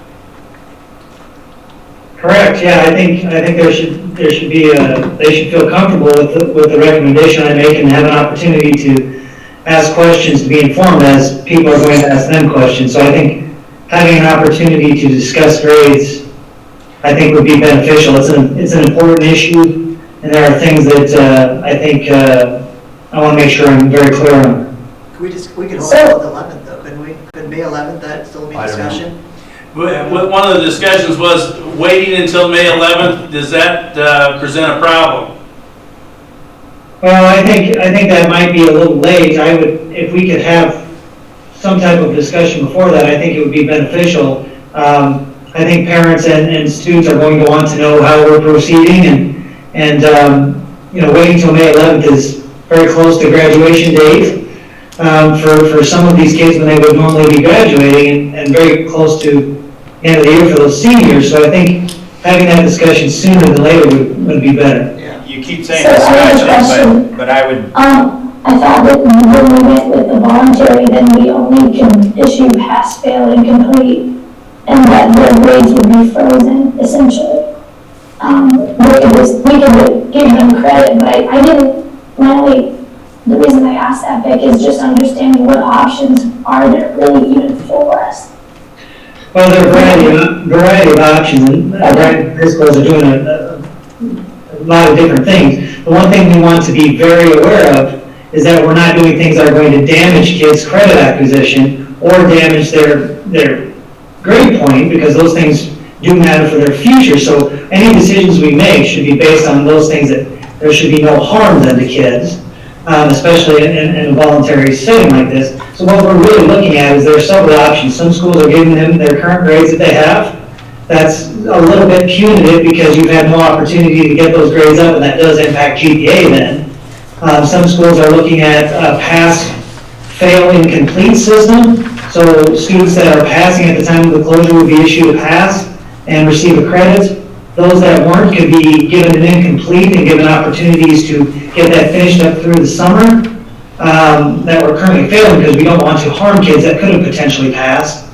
Correct, yeah, I think there should be they should feel comfortable with the recommendation I make and have an opportunity to ask questions, to be informed as people are going to ask them questions. So I think having an opportunity to discuss grades, I think would be beneficial. It's an important issue, and there are things that I think I want to make sure I'm very clear on. We could hold So- it on the 11th though, couldn't we? Could May 11th, that still be I don't know. discussion? One of the discussions was waiting until May 11th. Does that present a problem? Well, I think that might be a little late. If we could have some type of discussion before that, I think it would be beneficial. I think parents and students are going to want to know how we're proceeding, and waiting until May 11th is very close to graduation date for some of these kids when they would normally be graduating, and very close to the end of the year for those seniors. So I think having that discussion sooner than later would be better. You keep saying So I have a discussion, question. but I would, I thought that when we went with the voluntary, then we only can issue pass, fail, and complete, and that their grades would be frozen, essentially. We could give them credit, but I didn't, the reason I asked that, Vic, is just understanding what options are there really even for us. Well, there are a variety of options, and principals are doing a lot of different things. The one thing we want to be very aware of is that we're not doing things that are going to damage kids' credit acquisition or damage their grade point, because those things do matter for their future. So any decisions we make should be based on those things that there should be no harm done to kids. especially in a voluntary setting like this. So what we're really looking at is there are several options. Some schools are giving them their current grades that they have. That's a little bit punitive because you've had no opportunity to get those grades up, and that does impact GPA then. Some schools are looking at a pass, fail, incomplete system. So students that are passing at the time of the closure would be issued a pass and receive a credit. Those that weren't could be given an incomplete and given opportunities to get that finished up through the summer. That were currently failing because we don't want to harm kids that could have potentially passed.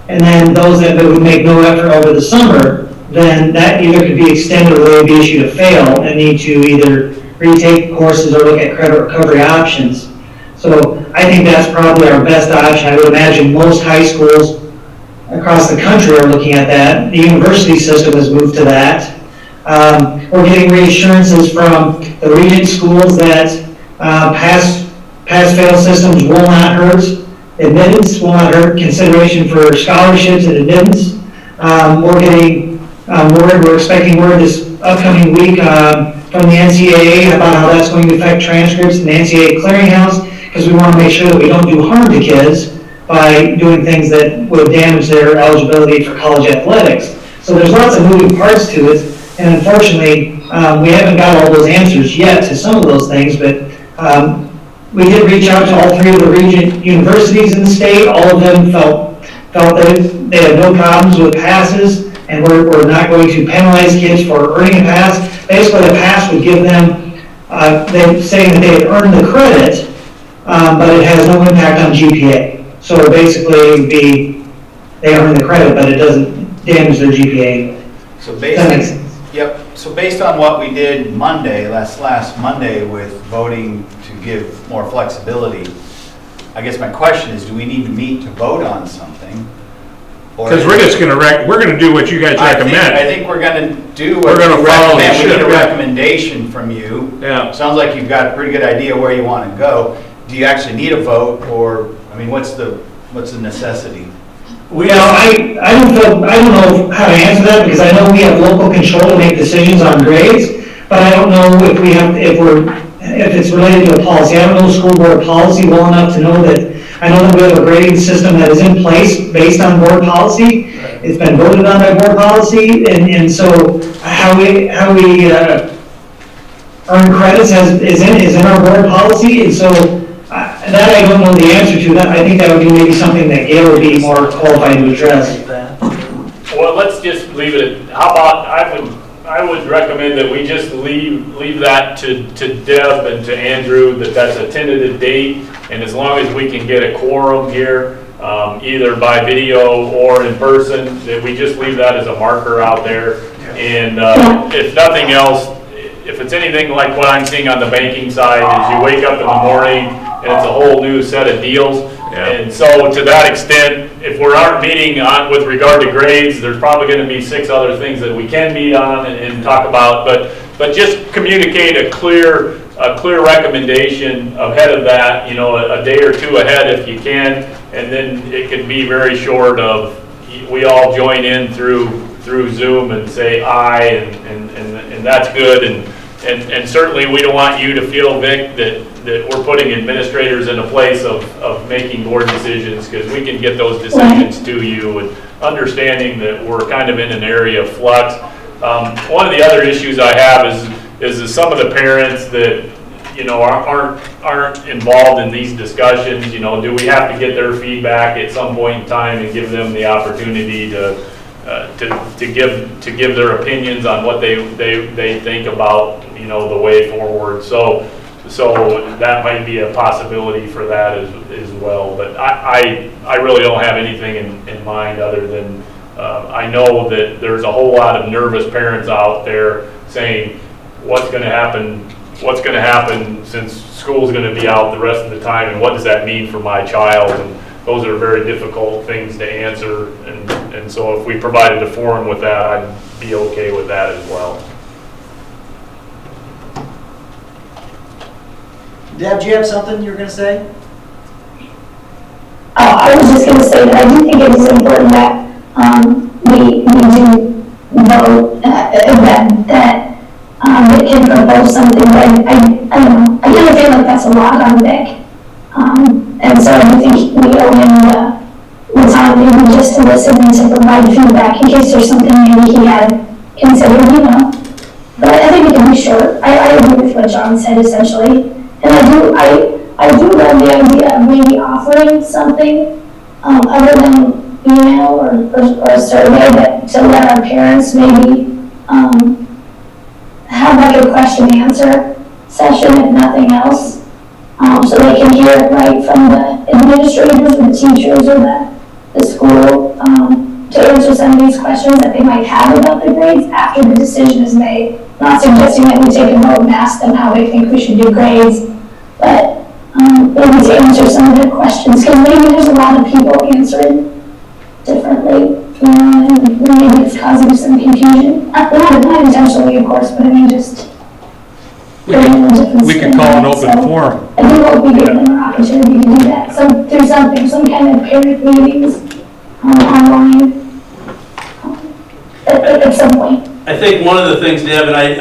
And then those that would make no effort over the summer, then that either could be extended or they would be issued a fail and need to either retake courses or look at credit recovery options. So I think that's probably our best option. I would imagine most high schools across the country are looking at that. The university system has moved to that. We're getting reassurances from the regent schools that pass-fail systems will not hurt admittance, will not hurt consideration for scholarships and admittance. We're getting word, we're expecting word this upcoming week from the NCAA about how that's going to affect transcripts in the NCAA clearinghouse, because we want to make sure that we don't do harm to kids by doing things that would damage their eligibility for college athletics. So there's lots of moving parts to it, and unfortunately, we haven't got all those answers yet to some of those things, but we did reach out to all three of the regent universities in the state. All of them felt that they had no problems with passes, and we're not going to penalize kids for earning a pass. Basically, a pass would give them, they're saying that they had earned the credit, but it has no impact on GPA. So basically, it would be, they earn the credit, but it doesn't damage their GPA. So That makes sense. Yep, so based on what we did Monday, last Monday with voting to give more flexibility, I guess my question is, do we need to meet to vote on something? Because we're just gonna we're gonna do what you guys recommend. I think we're gonna do We're what gonna you follow the recommend. We need a ship, yeah. recommendation from you. Yeah. Sounds like you've got a pretty good idea where you want to go. Do you actually need a vote, or, I mean, what's the necessity? I don't know how to answer that, because I know we have local control to make decisions on grades, but I don't know if it's related to a policy. I don't know school board policy well enough to know that. I know that we have a grading system that is in place based on board policy. It's been voted on by board policy, and so how we earn credits is in our board policy, and so that I don't know the answer to. That I think that would be maybe something that Gail would be more qualified to address. Well, let's just leave it at, how about, I would recommend that we just leave that to Deb and to Andrew, that's a tentative date, and as long as we can get a quorum here, either by video or in person, that we just leave that as a marker out there. And if nothing else, if it's anything like what I'm seeing on the banking side, is you wake up in the morning and it's a whole new set of deals. Yeah. And so to that extent, if we aren't meeting on with regard to grades, there's probably going to be 6 other things that we can meet on and talk about. But just communicate a clear recommendation ahead of that, a day or two ahead if you can, and then it can be very short of we all join in through Zoom and say aye, and that's good. And certainly we don't want you to feel, Vic, that we're putting administrators in a place of making board decisions, because we can get those decisions to you, and understanding that we're kind of in an area of flux. One of the other issues I have is some of the parents that aren't involved in these discussions. Do we have to get their feedback at some point in time and give them the opportunity to give their opinions on what they think about the way forward. So that might be a possibility for that as well. But I really don't have anything in mind other than I know that there's a whole lot of nervous parents out there saying, what's going to happen since school's going to be out the rest of the time, and what does that mean for my child? And those are very difficult things to answer, and so if we provided a forum with that, I'd be okay with that as well. Deb, do you have something you were going to say? I was just going to say that I do think it is important that we do vote that it can provide or something, but I don't know, I kind of feel like that's a lot on Vic. And so I think we owe him the time maybe just to listen and to provide feedback in case there's something maybe he had considered, you know. But I think it can be short. I agree with what John said essentially. And I do love the idea of maybe offering something other than email or a survey that to let our parents maybe have like a question answer session if nothing else. So they can hear it right from the administrators or the teachers or the school to answer some of these questions that they might have about the grades after the decision is made. Not suggesting that we take a vote and ask them how they think we should do grades, but maybe to answer some of their questions, because maybe there's a lot of people answering differently, you know, and maybe it's causing some confusion. Not intentionally, of course, but I mean just. We could call an open forum. I do hope we give them an opportunity to do that, through something, some kind of parent meetings online at some point. I think one of the things, Deb, and I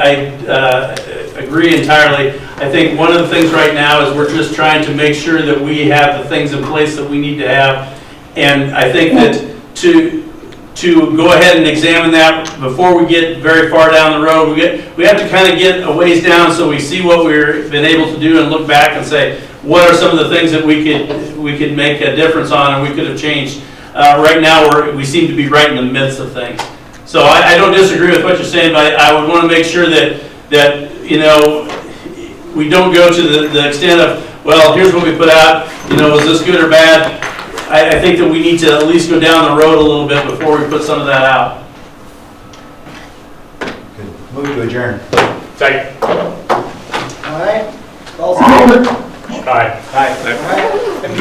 agree entirely, I think one of the things right now is we're just trying to make sure that we have the things in place that we need to have. And I think that to go ahead and examine that before we get very far down the road, we have to kind of get a ways down so we see what we've been able to do and look back and say, what are some of the things that we could make a difference on and we could have changed. Right now, we seem to be right in the midst of things. So I don't disagree with what you're saying, but I would want to make sure that you know, we don't go to the extent of, well, here's what we put out, you know, is this good or bad? I think that we need to at least go down the road a little bit before we put some of that out. Good. Move to adjourn. Second. All right, all in favor? Aye. Aye. All right.